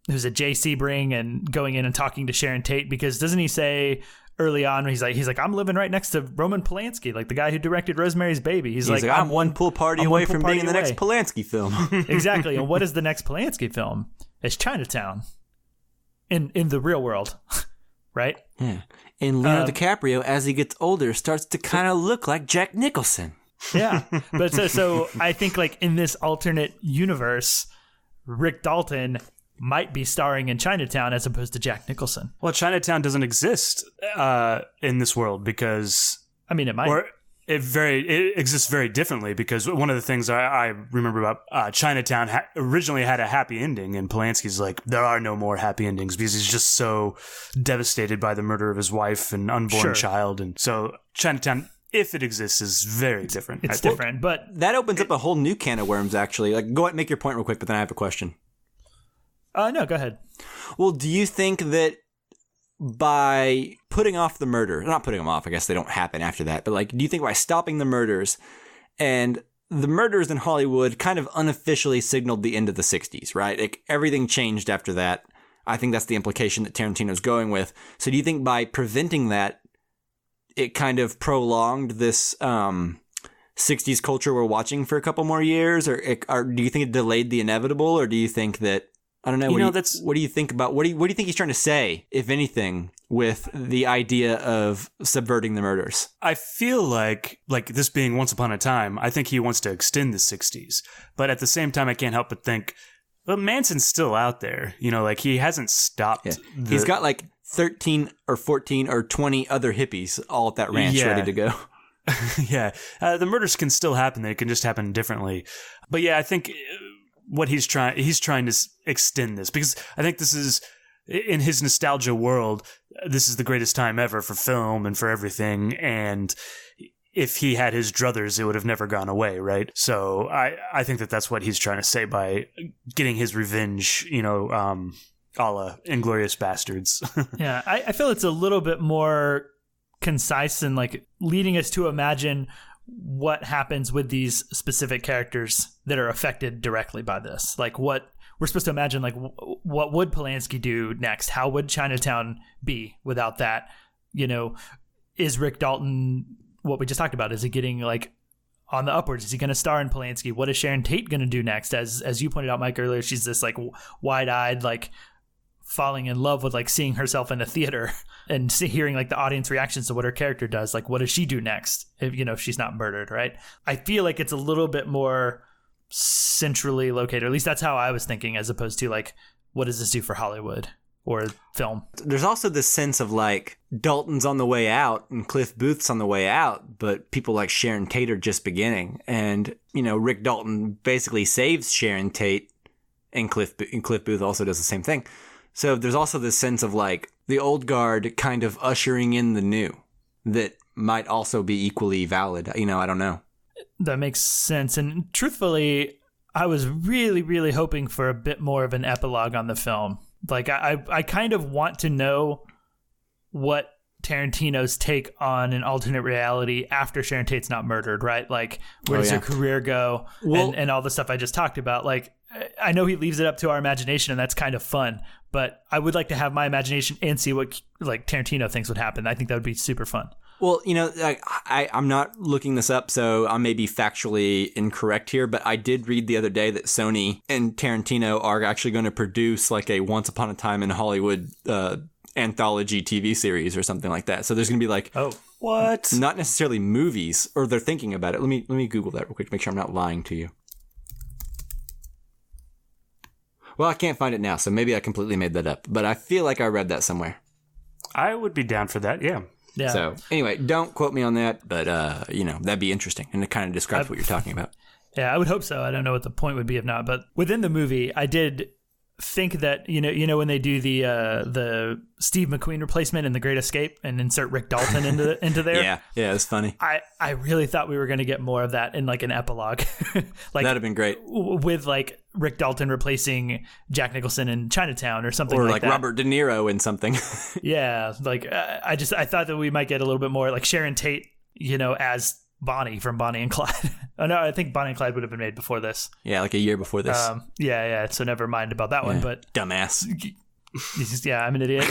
who's a Jay Sebring and going in and talking to Sharon Tate, because doesn't he say early on, he's like, I'm living right next to Roman Polanski, like the guy who directed Rosemary's Baby. He's like, I'm one pool party away from being in the next Polanski film. Exactly. And what is the next Polanski film? It's Chinatown in the real world, right? Yeah. And Leonardo DiCaprio, as he gets older, starts to kind of look like Jack Nicholson. Yeah. But so I think like in this alternate universe, Rick Dalton might be starring in Chinatown as opposed to Jack Nicholson. Well, Chinatown doesn't exist in this world because... I mean, it might. Or it exists very differently, because one of the things I remember about Chinatown originally had a happy ending, and Polanski's like, there are no more happy endings, because he's just so devastated by the murder of his wife and unborn child. And so Chinatown if it exists, is very different. It's different, but that opens up a whole new can of worms, actually. Like, go ahead and make your point real quick, but then I have a question. No, go ahead. Well, do you think that by putting off the murder, not putting them off, I guess they don't happen after that, but like, do you think by stopping the murders, and the murders in Hollywood kind of unofficially signaled the end of the 60s, right? Like, everything changed after that. I think that's the implication that Tarantino's going with. So do you think by preventing that, it kind of prolonged this 60s culture we're watching for a couple more years? Or do you think it delayed the inevitable? Or do you think that, I don't know, what do you think about, what do you think he's trying to say, if anything, with the idea of subverting the murders? I feel like this being Once Upon a Time, I think he wants to extend the 60s. But at the same time, I can't help but think, well, Manson's still out there. You know, like, he hasn't stopped. Yeah. He's got like 13 or 14 or 20 other hippies all at that ranch ready to go. Yeah. The murders can still happen. They can just happen differently. But yeah, I think what he's trying to extend this, because I think this is, in his nostalgia world, this is the greatest time ever for film and for everything. And if he had his druthers, it would have never gone away, right? So I think that that's what he's trying to say by getting his revenge, you know, a la Inglourious Bastards. Yeah, I feel it's a little bit more concise and like leading us to imagine what happens with these specific characters that are affected directly by this. Like, what we're supposed to imagine, like, what would Polanski do next? How would Chinatown be without that? You know, is Rick Dalton, what we just talked about, is he getting like on the upwards? Is he going to star in Polanski? What is Sharon Tate going to do next? As you pointed out, Mike, earlier, she's this like wide-eyed, like falling in love with like seeing herself in a theater and hearing like the audience reactions to what her character does. Like, what does she do next if, you know, if she's not murdered, right? I feel like it's a little bit more centrally located, or at least that's how I was thinking, as opposed to like, what does this do for Hollywood or film? There's also this sense of like Dalton's on the way out and Cliff Booth's on the way out, but people like Sharon Tate are just beginning. And, you know, Rick Dalton basically saves Sharon Tate, and Cliff Booth also does the same thing. So there's also this sense of like the old guard kind of ushering in the new that might also be equally valid. You know, I don't know. That makes sense. And truthfully, I was really, really hoping for a bit more of an epilogue on the film. Like, I kind of want to know what Tarantino's take on an alternate reality after Sharon Tate's not murdered, right? Like, where does her career go? Well, and all the stuff I just talked about. Like, I know he leaves it up to our imagination, and that's kind of fun, but I would like to have my imagination and see what like Tarantino thinks would happen. I think that would be super fun. Well, you know, I'm not looking this up, so I may be factually incorrect here, but I did read the other day that Sony and Tarantino are actually going to produce like a Once Upon a Time in Hollywood anthology TV series or something like that. So there's going to be like, what? Not necessarily movies, or they're thinking about it. Let me Google that real quick to make sure I'm not lying to you. Well, I can't find it now, so maybe I completely made that up, but I feel like I read that somewhere. I would be down for that, yeah. Yeah. So anyway, don't quote me on that, but you know, that'd be interesting, and it kind of describes what you're talking about. Yeah, I would hope so. I don't know what the point would be if not, but within the movie, I did think that you know when they do the Steve McQueen replacement in The Great Escape and insert Rick Dalton into there. yeah, it's funny. I really thought we were going to get more of that in like an epilogue. Like, that'd have been great with like Rick Dalton replacing Jack Nicholson in Chinatown or something, or like that. Robert De Niro in something. Yeah, like I thought that we might get a little bit more like Sharon Tate, you know, as Bonnie from Bonnie and Clyde. Oh no, I think Bonnie and Clyde would have been made before this. Yeah, like a year before this. Yeah. So never mind about that one. But dumbass. Yeah, I'm an idiot.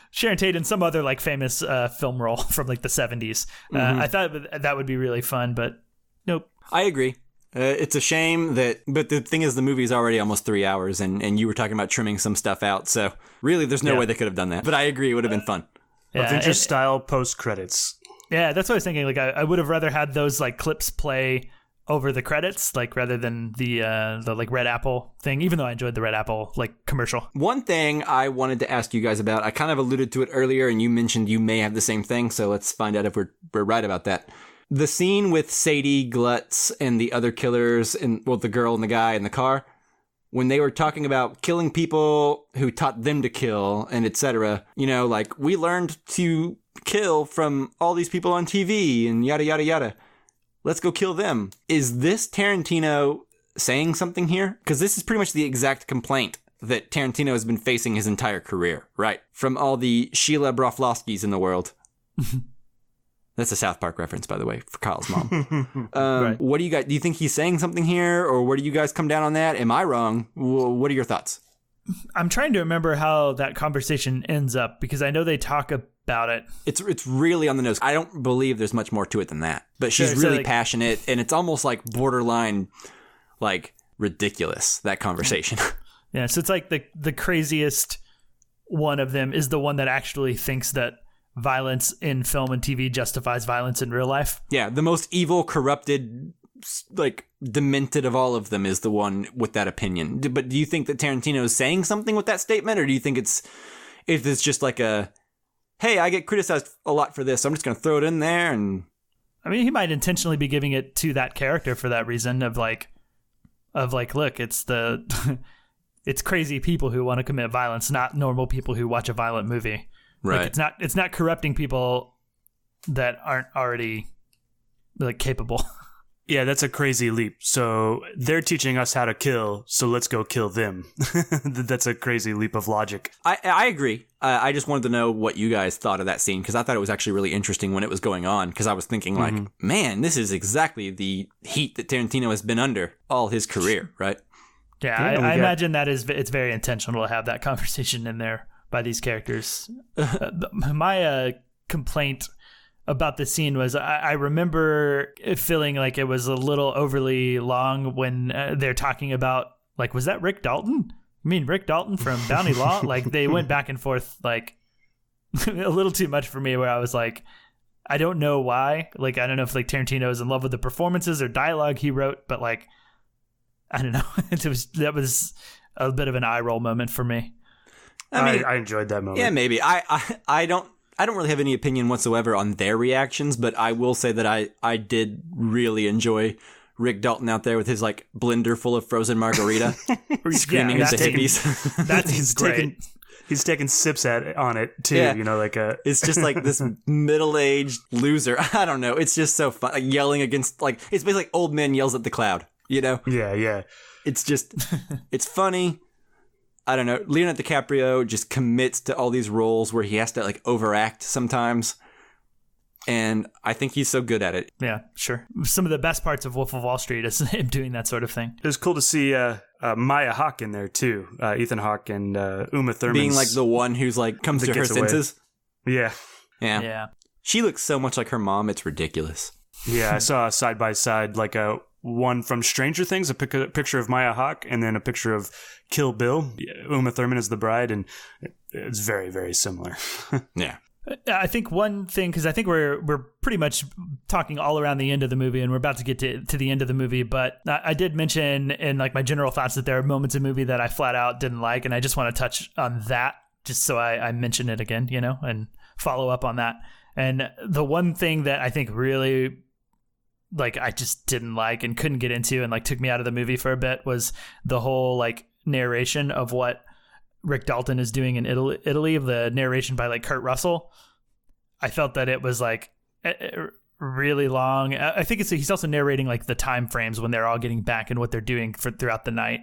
Sharon Tate in some other like famous film role from like the 70s. I thought that would be really fun, but nope. I agree. It's a shame but the thing is, the movie's already almost 3 hours, and you were talking about trimming some stuff out. So really, there's no way they could have done that. But I agree, it would have been fun. Avengers style post credits. Yeah, that's what I was thinking. Like, I would have rather had those like clips play over the credits, like rather than the like Red Apple thing. Even though I enjoyed the Red Apple like commercial. One thing I wanted to ask you guys about, I kind of alluded to it earlier, and you mentioned you may have the same thing. So let's find out if we're right about that. The scene with Sadie, Glutz, and the other killers, and the girl and the guy in the car, when they were talking about killing people who taught them to kill and etc. You know, like, we learned to kill from all these people on TV and yada, yada, yada. Let's go kill them. Is this Tarantino saying something here? Because this is pretty much the exact complaint that Tarantino has been facing his entire career, right? From all the Sheila Broflovskis in the world. That's a South Park reference, by the way, for Kyle's mom. Right. What do you guys, do you think he's saying something here, or where do you guys come down on that? Am I wrong? What are your thoughts? I'm trying to remember how that conversation ends up, because I know they talk about it. It's really on the nose. I don't believe there's much more to it than that. But she's really passionate, and it's almost like borderline, like, ridiculous, that conversation. Yeah, so it's like the craziest one of them is the one that actually thinks that violence in film and TV justifies violence in real life. Yeah, the most evil, corrupted, like, demented of all of them is the one with that opinion. But do you think that Tarantino is saying something with that statement, or do you think it's just like a, hey, I get criticized a lot for this, so I'm just going to throw it in there? And I mean, he might intentionally be giving it to that character for that reason of like, look, it's it's crazy people who want to commit violence, not normal people who watch a violent movie. Right. Like, it's not corrupting people that aren't already like capable. Yeah, that's a crazy leap. So they're teaching us how to kill, so let's go kill them. That's a crazy leap of logic. I agree. I just wanted to know what you guys thought of that scene, because I thought it was actually really interesting when it was going on, because I was thinking like, man, this is exactly the heat that Tarantino has been under all his career, right? Yeah, I imagine that it's very intentional to have that conversation in there by these characters. My complaint about the scene was I remember feeling like it was a little overly long when they're talking about, like, was that Rick Dalton? I mean, Rick Dalton from Bounty Law? Like, they went back and forth, like, a little too much for me, where I was like, I don't know why. Like, I don't know if, like, Tarantino is in love with the performances or dialogue he wrote, but, like, I don't know. That was a bit of an eye roll moment for me. I mean, I enjoyed that moment. Yeah, maybe. I don't really have any opinion whatsoever on their reactions, but I will say that I did really enjoy Rick Dalton out there with his, like, blender full of frozen margarita, screaming into Hades. That's great. He's taking sips on it too, Yeah. you know, like a. It's just like this middle-aged loser. I don't know. It's just so fun, like, yelling against, like, it's basically like old man yells at the cloud. You know? Yeah. It's just, it's funny. I don't know. Leonardo DiCaprio just commits to all these roles where he has to, like, overact sometimes. And I think he's so good at it. Yeah, sure. Some of the best parts of Wolf of Wall Street is him doing that sort of thing. It was cool to see Maya Hawke in there too. Ethan Hawke and Uma Thurman. Being, like, the one who's, like, comes to her senses. Yeah. She looks so much like her mom. It's ridiculous. Yeah, I saw side by side, like, a one from Stranger Things, a picture of Maya Hawke, and then a picture of Kill Bill. Uma Thurman is the bride, and it's very, very similar. Yeah. I think one thing, because I think we're pretty much talking all around the end of the movie, and we're about to get to the end of the movie, but I did mention in, like, my general thoughts that there are moments in the movie that I flat out didn't like, and I just want to touch on that just so I mention it again, you know, and follow up on that. And the one thing that I think really, like, I just didn't like and couldn't get into and, like, took me out of the movie for a bit was the whole, like, narration of what Rick Dalton is doing in Italy, the narration by, like, Kurt Russell. I felt that it was, like, really long. I think he's also narrating, like, the time frames when they're all getting back and what they're doing throughout the night.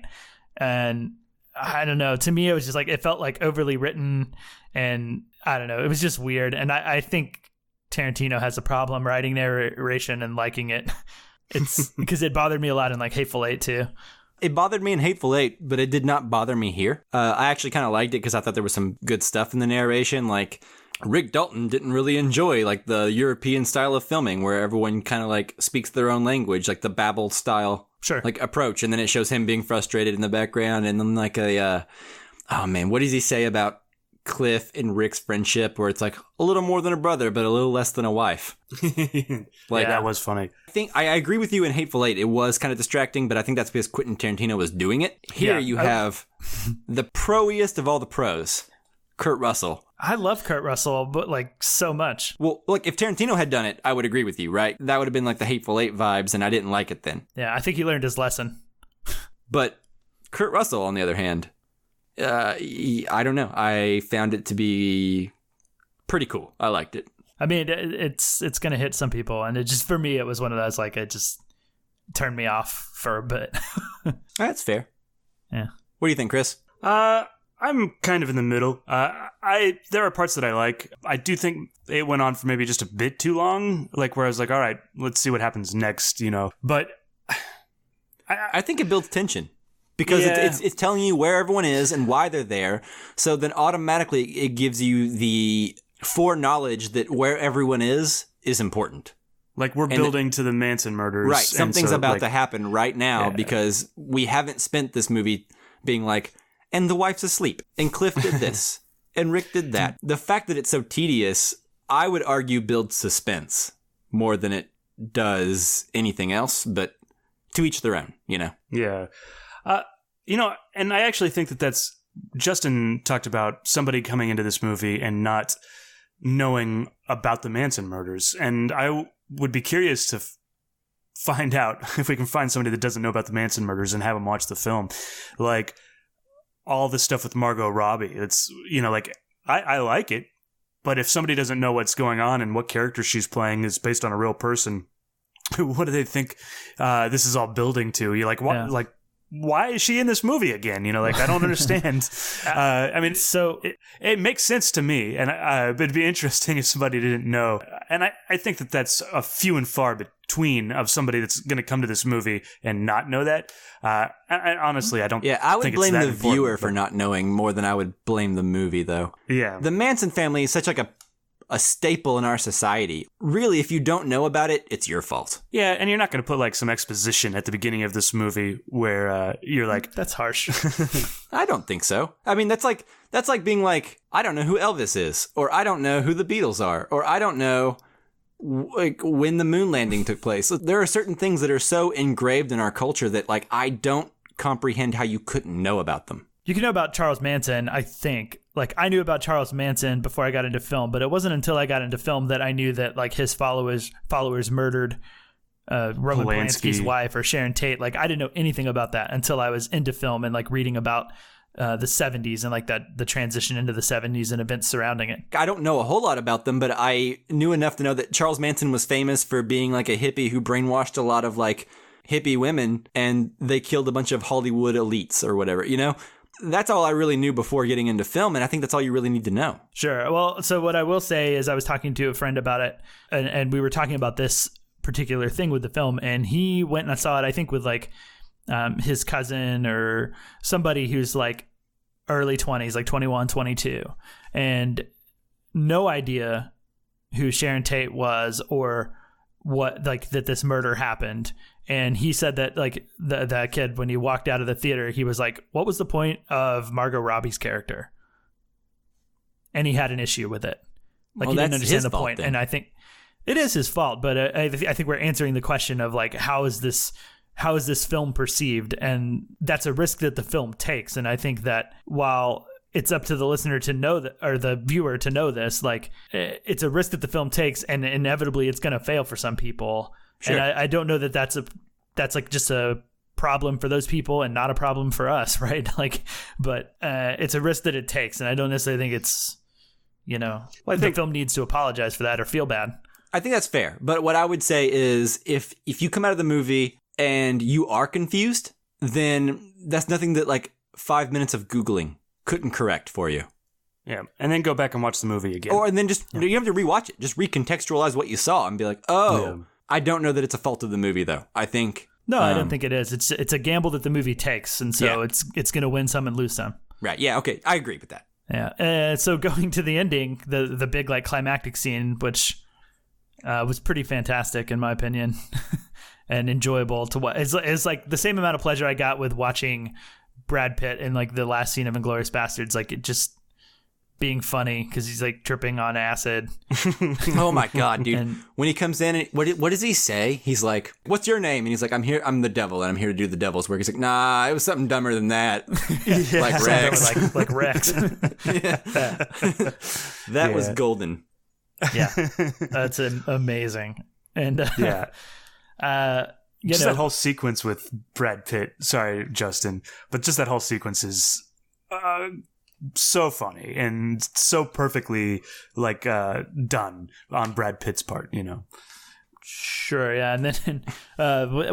And I don't know, to me it was just like, it felt like overly written, and I don't know, it was just weird. And I think Tarantino has a problem writing narration and liking it. It's because it bothered me a lot in, like, Hateful Eight too. It bothered me in Hateful Eight, but it did not bother me here. I actually kind of liked it because I thought there was some good stuff in the narration. Like, Rick Dalton didn't really enjoy, like, the European style of filming where everyone kind of, like, speaks their own language, like the Babel style, like, approach. And then it shows him being frustrated in the background, and then, like, oh man, what does he say about Cliff and Rick's friendship, where it's like a little more than a brother, but a little less than a wife? Like, that was funny. I think I agree with you in Hateful Eight. It was kind of distracting, but I think that's because Quentin Tarantino was doing it. Here you have the pro-iest of all the pros, Kurt Russell. I love Kurt Russell, but, like, so much. Well, look, if Tarantino had done it, I would agree with you, right? That would have been like the Hateful Eight vibes, and I didn't like it then. Yeah, I think he learned his lesson. But Kurt Russell, on the other hand, I don't know. I found it to be pretty cool. I liked it. I mean, it's going to hit some people, and it just, for me, it was one of those, like, it just turned me off for a bit. That's fair. Yeah. What do you think, Chris? I'm kind of in the middle. There are parts that I like. I do think it went on for maybe just a bit too long, like where I was like, all right, let's see what happens next, you know. But I think it builds tension because it's telling you where everyone is and why they're there. So then automatically it gives you the foreknowledge that where everyone is important. Like we're building to the Manson murders. Right. Something's about to happen right now because we haven't spent this movie being like, and the wife's asleep, and Cliff did this, and Rick did that. The fact that it's so tedious, I would argue, builds suspense more than it does anything else, but to each their own, you know? Yeah. You know, and I actually think that's, Justin talked about somebody coming into this movie and not knowing about the Manson murders, and I would be curious to find out if we can find somebody that doesn't know about the Manson murders and have them watch the film. Like, all the stuff with Margot Robbie. It's, you know, like, I like it, but if somebody doesn't know what's going on and what character she's playing is based on a real person, what do they think this is all building to? You're like, what? Yeah. Like, why is she in this movie again? You know, like, I don't understand. I mean, so it makes sense to me, and it'd be interesting if somebody didn't know. And I think that that's a few and far between of somebody that's going to come to this movie and not know that. Honestly, I don't. Yeah, I would blame the viewer for not knowing more than I would blame the movie, though. Yeah, the Manson family is such like a staple in our society. Really, if you don't know about it, it's your fault. Yeah, and you're not going to put like some exposition at the beginning of this movie where you're like, that's harsh. I don't think so. I mean, that's like being like, I don't know who Elvis is, or I don't know who the Beatles are, or I don't know like when the moon landing took place. There are certain things that are so engraved in our culture that like I don't comprehend how you couldn't know about them. You can know about Charles Manson, I think. Like, I knew about Charles Manson before I got into film, but it wasn't until I got into film that I knew that, like, his followers murdered Roman Polanski's wife or Sharon Tate. Like, I didn't know anything about that until I was into film and, like, reading about the 70s and, like, the transition into the 70s and events surrounding it. I don't know a whole lot about them, but I knew enough to know that Charles Manson was famous for being, like, a hippie who brainwashed a lot of, like, hippie women, and they killed a bunch of Hollywood elites or whatever, you know? That's all I really knew before getting into film, and I think that's all you really need to know. Sure. Well, so what I will say is I was talking to a friend about it, and we were talking about this particular thing with the film, and he went and I saw it, I think, with like his cousin or somebody who's like early 20s, like 21, 22, and no idea who Sharon Tate was or what, like, that this murder happened. And he said that, like, that kid, when he walked out of the theater, he was like, what was the point of Margot Robbie's character? And he had an issue with it. Like, he didn't understand the point. And I think it is his fault, but I think we're answering the question of, like, how is this film perceived? And that's a risk that the film takes. And I think that while it's up to the listener to know that, or the viewer to know this, like, it's a risk that the film takes, and inevitably it's going to fail for some people. Sure. And I don't know that that's like just a problem for those people and not a problem for us, right? Like, but it's a risk that it takes, and I don't necessarily think it's, you know, I think the film needs to apologize for that or feel bad. I think that's fair, but what I would say is if you come out of the movie and you are confused, then that's nothing that like 5 minutes of Googling couldn't correct for you. Yeah, and then go back and watch the movie again. And then just you have to rewatch it. Just recontextualize what you saw and be like, oh. Yeah. I don't know that it's a fault of the movie, though. I think... No, I don't think it is. It's a gamble that the movie takes, and so it's going to win some and lose some. Right, yeah, okay. I agree with that. Yeah. So going to the ending, the big, like, climactic scene, which was pretty fantastic, in my opinion, and enjoyable to watch. It's like the same amount of pleasure I got with watching Brad Pitt in, like, the last scene of Inglourious Bastards. Like, it just... being funny because he's like tripping on acid. Oh my god, dude! When he comes in, and what does he say? He's like, "What's your name?" And he's like, I'm the devil, and I'm here to do the devil's work." He's like, "Nah, it was something dumber than that." Yeah. Like Rex, like Rex. That was golden. Yeah, that's amazing. And just that whole sequence with Brad Pitt. Sorry, Justin, but just that whole sequence is so funny and so perfectly like done on Brad Pitt's part, you know. Sure, yeah, and then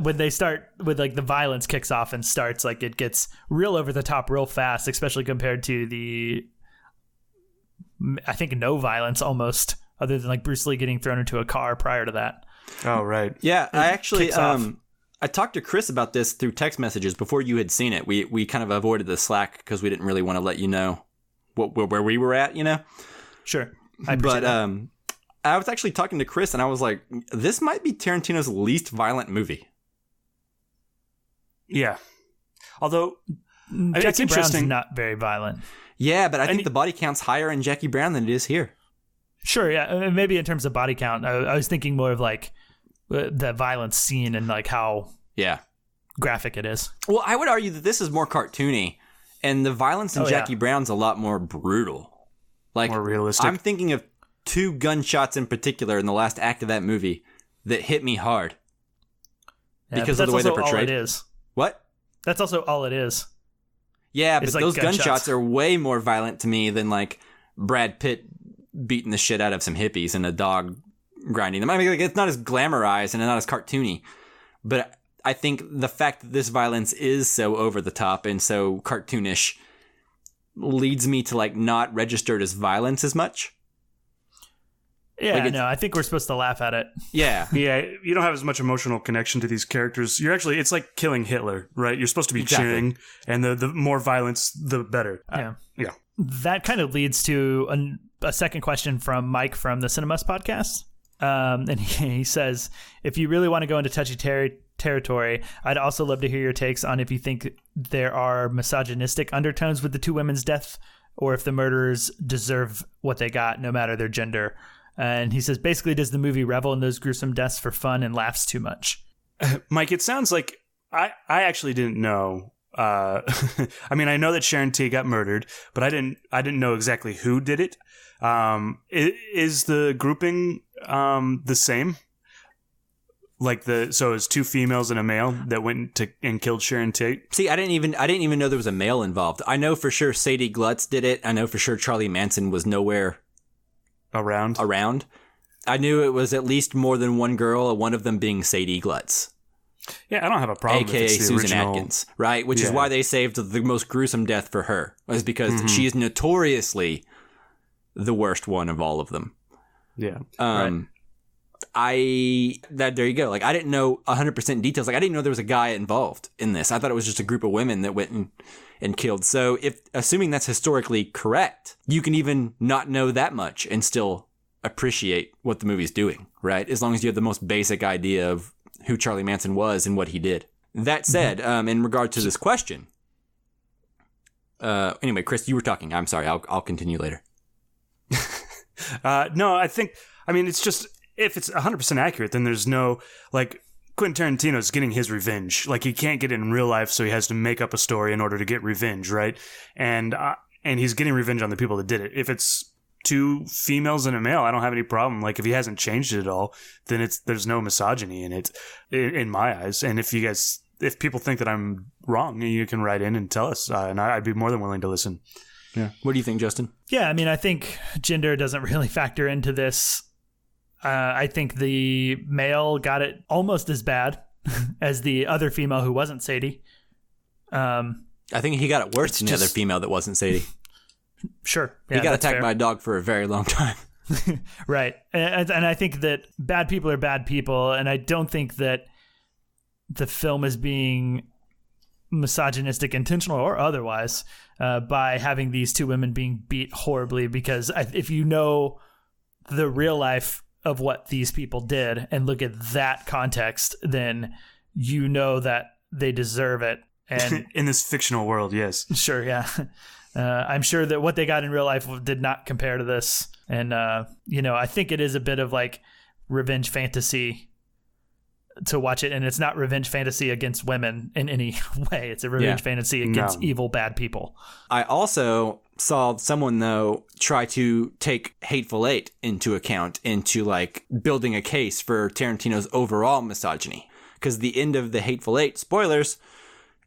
when they start with like the violence kicks off and starts, like it gets real over the top real fast, especially compared to the, I think, no violence almost, other than like Bruce Lee getting thrown into a car prior to that. Oh, right. Yeah, I actually I talked to Chris about this through text messages before you had seen it. We kind of avoided the Slack because we didn't really want to let you know where we were at, you know. Sure, I appreciate that. I was actually talking to Chris, and I was like, this might be Tarantino's least violent movie. Yeah. Although, Jackie Brown's not very violent. Yeah, but I think the body count's higher in Jackie Brown than it is here. Sure, yeah. Maybe in terms of body count. I was thinking more of like the violence scene and like how graphic it is. Well, I would argue that this is more cartoony, and the violence in Jackie Brown's a lot more brutal. Like, more realistic. I'm thinking of 2 gunshots in particular in the last act of that movie that hit me hard because of the way they're portrayed. All it is. What? That's also all it is. Yeah, but like those gunshots are way more violent to me than like Brad Pitt beating the shit out of some hippies and a dog grinding them. I mean, like, it's not as glamorized and not as cartoony, but I think the fact that this violence is so over the top and so cartoonish leads me to like not register it as violence as much. Yeah, like no, I think we're supposed to laugh at it. Yeah. Yeah, you don't have as much emotional connection to these characters. It's like killing Hitler, right? You're supposed to be cheering, and the more violence, the better. Yeah. That kind of leads to a second question from Mike from the Cinemas podcast. And he says, if you really want to go into touchy territory, I'd also love to hear your takes on if you think there are misogynistic undertones with the 2 women's death, or if the murderers deserve what they got, no matter their gender. And he says, basically, does the movie revel in those gruesome deaths for fun and laughs too much? Mike, it sounds like I actually didn't know. I mean, I know that Sharon Tate got murdered, but I didn't know exactly who did it. Is the grouping the same? Like so it's 2 females and a male that went and killed Sharon Tate? See, I didn't even know there was a male involved. I know for sure Sadie Glutz did it. I know for sure Charlie Manson was nowhere around. I knew it was at least more than one girl, one of them being Sadie Glutz. Yeah, I don't have a problem AKA if it's the Susan original. Atkins, right? Which is why they saved the most gruesome death for her, was because she is notoriously the worst one of all of them. Yeah. Right. There you go. Like, I didn't know 100% details. Like, I didn't know there was a guy involved in this. I thought it was just a group of women that went and killed. So assuming that's historically correct, you can even not know that much and still appreciate what the movie's doing, right? As long as you have the most basic idea of who Charlie Manson was and what he did. That said, in regard to this question, anyway, Chris, you were talking. I'm sorry. I'll continue later. No, it's just, if it's 100% accurate, then there's no, like, Quentin Tarantino's getting his revenge. Like, he can't get it in real life, so he has to make up a story in order to get revenge, right? And he's getting revenge on the people that did it. If it's 2 females and a male, I don't have any problem. Like, if he hasn't changed it at all, then there's no misogyny in it, in my eyes. And if people think that I'm wrong, you can write in and tell us, and I'd be more than willing to listen. Yeah. What do you think, Justin? Yeah, I mean, I think gender doesn't really factor into this. I think the male got it almost as bad as the other female who wasn't Sadie. I think he got it worse than the other female that wasn't Sadie. Sure. Yeah, he got attacked by a dog for a very long time. Right. And I think that bad people are bad people, and I don't think that the film is being misogynistic, intentional or otherwise, by having these 2 women being beat horribly, because if you know the real life of what these people did and look at that context, then you know that they deserve it. And in this fictional world, yes. Sure, yeah. I'm sure that what they got in real life did not compare to this. And, I think it is a bit of like revenge fantasy to watch it. And it's not revenge fantasy against women in any way. It's a revenge fantasy against evil, bad people. I also saw someone, though, try to take Hateful Eight into account into like building a case for Tarantino's overall misogyny. Because the end of the Hateful Eight, spoilers,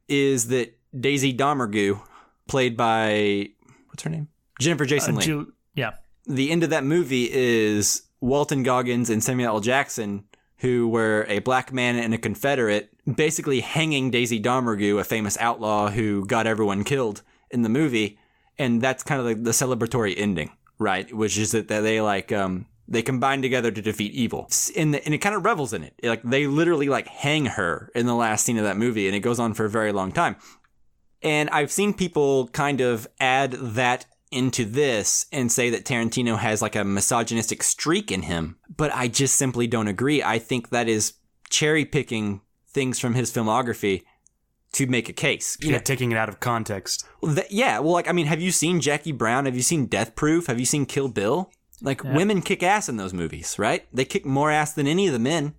is that Daisy Domergue, played by what's her name? Jennifer Jason Leigh. Yeah. The end of that movie is Walton Goggins and Samuel L. Jackson, who were a black man and a Confederate, basically hanging Daisy Domergue, a famous outlaw who got everyone killed in the movie. And that's kind of like the celebratory ending, right? Which is that they like, they combine together to defeat evil. And it kind of revels in it. Like, they literally like hang her in the last scene of that movie, and it goes on for a very long time. And I've seen people kind of add that into this and say that Tarantino has like a misogynistic streak in him, but I just simply don't agree. I think that is cherry picking things from his filmography to make a case. Taking it out of context. Well, like, I mean, have you seen Jackie Brown? Have you seen Death Proof? Have you seen Kill Bill? Like, women kick ass in those movies, right? They kick more ass than any of the men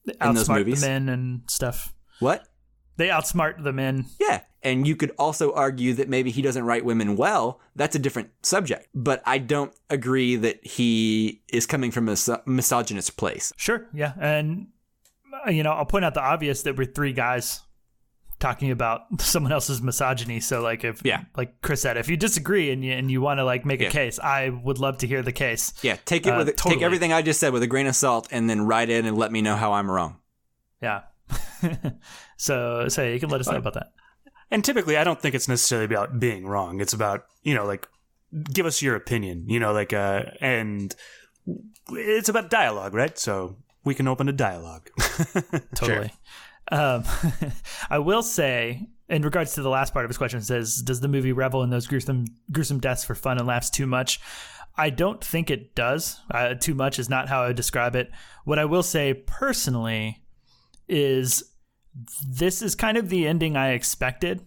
in those movies. The men and stuff. What? They outsmart the men. Yeah. And you could also argue that maybe he doesn't write women well. That's a different subject. But I don't agree that he is coming from a misogynist place. Sure. Yeah. And, I'll point out the obvious that we're three guys talking about someone else's misogyny. So, like, like Chris said, if you disagree and you want to like make a case, I would love to hear the case. Yeah. Take it take everything I just said with a grain of salt and then write in and let me know how I'm wrong. Yeah. So you can let us know about that. And typically, I don't think it's necessarily about being wrong. It's about, like, give us your opinion, and it's about dialogue, right? So we can open a dialogue. Totally. Sure. I will say, in regards to the last part of his question, it says, does the movie revel in those gruesome deaths for fun and laughs too much? I don't think it does. Too much is not how I would describe it. What I will say personally is this is kind of the ending I expected.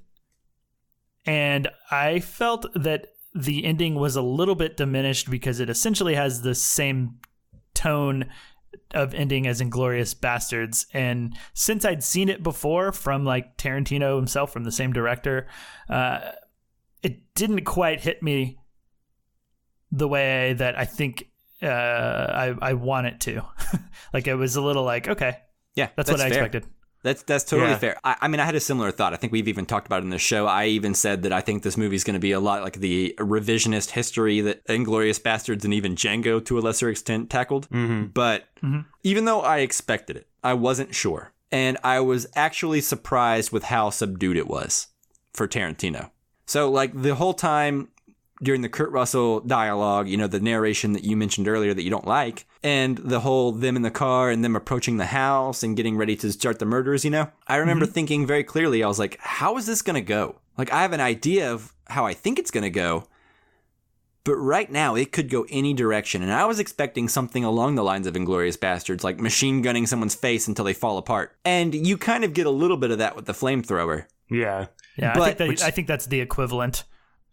And I felt that the ending was a little bit diminished because it essentially has the same tone of ending as Inglourious Bastards. And since I'd seen it before from like Tarantino himself, from the same director, it didn't quite hit me the way that I think I want it to. Like, it was a little like, okay, yeah, that's what I expected. That's totally fair. I mean, I had a similar thought. I think we've even talked about it in the show. I even said that I think this movie is going to be a lot like the revisionist history that Inglourious Bastards and even Django, to a lesser extent, tackled. Mm-hmm. But even though I expected it, I wasn't sure. And I was actually surprised with how subdued it was for Tarantino. So, like, the whole time during the Kurt Russell dialogue, the narration that you mentioned earlier that you don't like, and the whole them in the car and them approaching the house and getting ready to start the murders, I remember thinking very clearly, I was like, how is this going to go? Like, I have an idea of how I think it's going to go, but right now it could go any direction. And I was expecting something along the lines of Inglourious Bastards, like machine gunning someone's face until they fall apart. And you kind of get a little bit of that with the flamethrower. Yeah. Yeah, but I think that's the equivalent.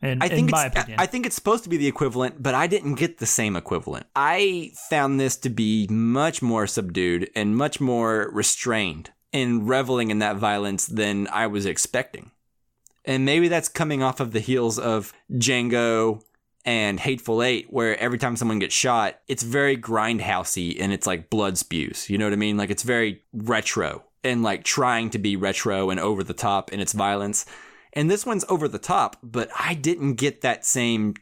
In my opinion. I think it's supposed to be the equivalent, but I didn't get the same equivalent. I found this to be much more subdued and much more restrained in reveling in that violence than I was expecting. And maybe that's coming off of the heels of Django and Hateful Eight, where every time someone gets shot, it's very grindhousey and it's like blood spews. You know what I mean? Like, it's very retro and like trying to be retro and over the top in its violence. And this one's over the top, but I didn't get that same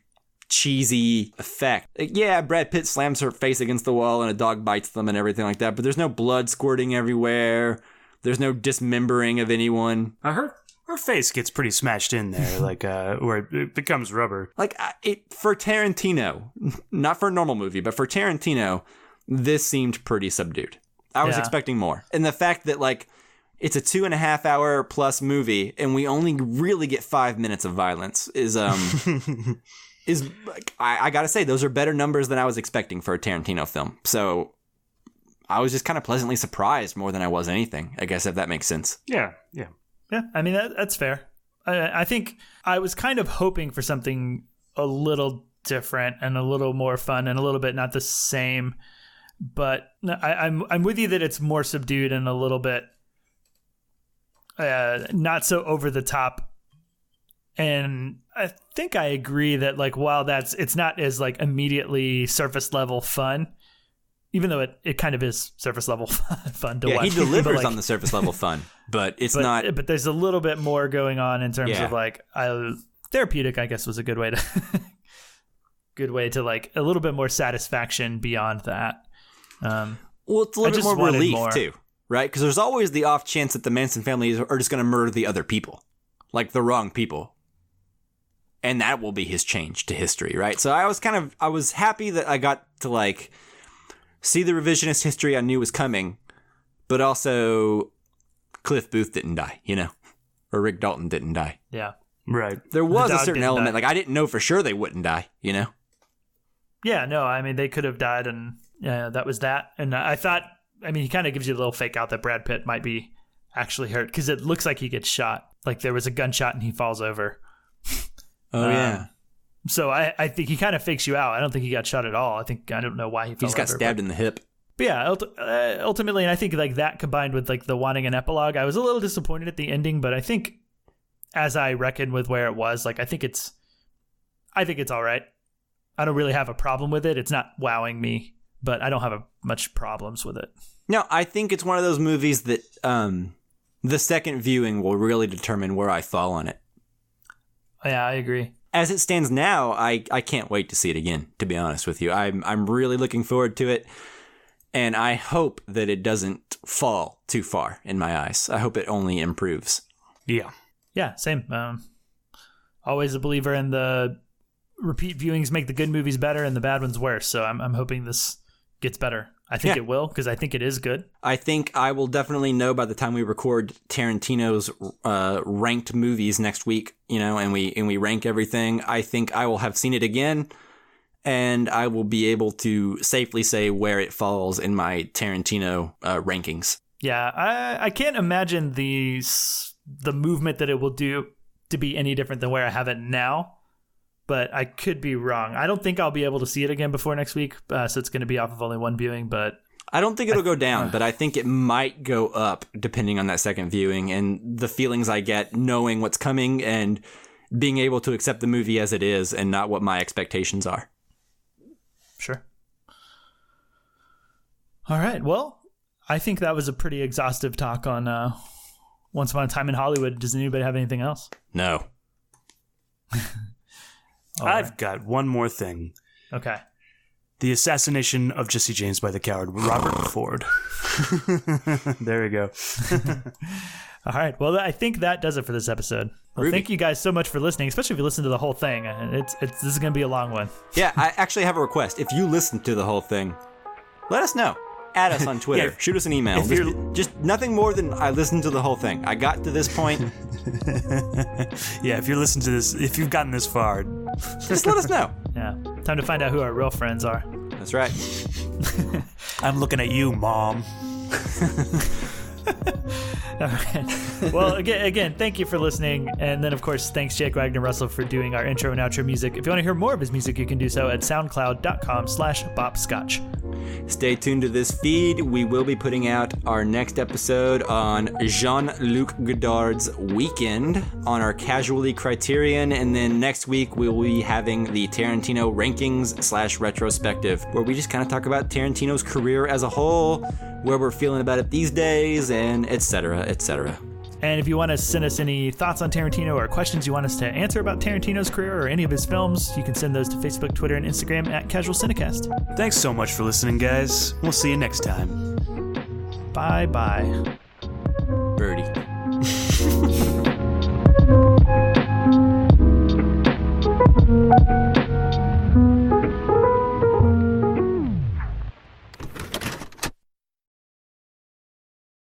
cheesy effect. Yeah, Brad Pitt slams her face against the wall and a dog bites them and everything like that, but there's no blood squirting everywhere. There's no dismembering of anyone. Her face gets pretty smashed in there, like where it becomes rubber. Like, for Tarantino, not for a normal movie, but for Tarantino, this seemed pretty subdued. I was expecting more. And the fact that, like, it's a 2.5 hour plus movie, and we only really get 5 minutes of violence is like, I gotta say, those are better numbers than I was expecting for a Tarantino film. So I was just kind of pleasantly surprised more than I was anything, I guess, if that makes sense. Yeah. I mean, that's fair. I think I was kind of hoping for something a little different and a little more fun and a little bit not the same. But I'm with you that it's more subdued and a little bit not so over the top. And I think I agree that, like, while it's not as like immediately surface level fun, even though it kind of is surface level fun to watch. Yeah, he delivers on the surface level fun, but it's not. But there's a little bit more going on in terms of like therapeutic, I guess, was a good way to like a little bit more satisfaction beyond that. Well, it's a little bit more relief too, right? Because there's always the off chance that the Manson family are just going to murder the other people, like the wrong people. And that will be his change to history, right? So I was happy that I got to like see the revisionist history I knew was coming, but also Cliff Booth didn't die, or Rick Dalton didn't die. Yeah. Right. There was a certain element, like I didn't know for sure they wouldn't die, Yeah, no, I mean, they could have died, and that was that. And I thought, I mean, he kind of gives you a little fake out that Brad Pitt might be actually hurt, because it looks like he gets shot. Like there was a gunshot and he falls over. Oh, yeah. So I think he kind of fakes you out. I don't think he got shot at all. I don't know why he fell over. He just got stabbed in the hip. But yeah, ultimately, and I think like that combined with like the wanting an epilogue, I was a little disappointed at the ending, but I think as I reckon with where it was, like I think it's all right. I don't really have a problem with it. It's not wowing me, but I don't have much problems with it. No, I think it's one of those movies that the second viewing will really determine where I fall on it. Yeah, I agree. As it stands now, I can't wait to see it again, to be honest with you. I'm really looking forward to it, and I hope that it doesn't fall too far in my eyes. I hope it only improves. Yeah. Yeah, same. Always a believer in the repeat viewings make the good movies better and the bad ones worse, so I'm hoping this gets better. I think it will, because I think it is good. I think I will definitely know by the time we record Tarantino's ranked movies next week, and we rank everything. I think I will have seen it again, and I will be able to safely say where it falls in my Tarantino rankings. Yeah, I can't imagine the movement that it will do to be any different than where I have it now, but I could be wrong. I don't think I'll be able to see it again before next week, so it's going to be off of only one viewing, but I don't think it'll go down, but I think it might go up depending on that second viewing and the feelings I get knowing what's coming and being able to accept the movie as it is and not what my expectations are. Sure. All right. Well, I think that was a pretty exhaustive talk on Once Upon a Time in Hollywood. Does anybody have anything else? No. I've got one more thing. Okay. The Assassination of Jesse James by the Coward, Robert Ford. There we go. All right. Well, I think that does it for this episode. Well, thank you guys so much for listening, especially if you listen to the whole thing. This is going to be a long one. Yeah, I actually have a request. If you listen to the whole thing, let us know. Add us on Twitter. Yeah, shoot us an email. Just nothing more than I listened to the whole thing. I got to this point. Yeah, if you're listening to this, if you've gotten this far, just let us know. Yeah. Time to find out who our real friends are. That's right. I'm looking at you, Mom. All right. Well, again, thank you for listening. And then, of course, thanks Jake Wagner Russell for doing our intro and outro music. If you want to hear more of his music, you can do so at soundcloud.com/bopscotch. Stay tuned to this feed. We will be putting out our next episode on Jean-Luc Godard's Weekend on our Casually Criterion. And then next week, we'll be having the Tarantino Rankings/Retrospective, where we just kind of talk about Tarantino's career as a whole, where we're feeling about it these days, and etc., etc. And if you want to send us any thoughts on Tarantino or questions you want us to answer about Tarantino's career or any of his films, you can send those to Facebook, Twitter, and Instagram at Casual Cinecast. Thanks so much for listening, guys. We'll see you next time. Bye-bye. Birdie.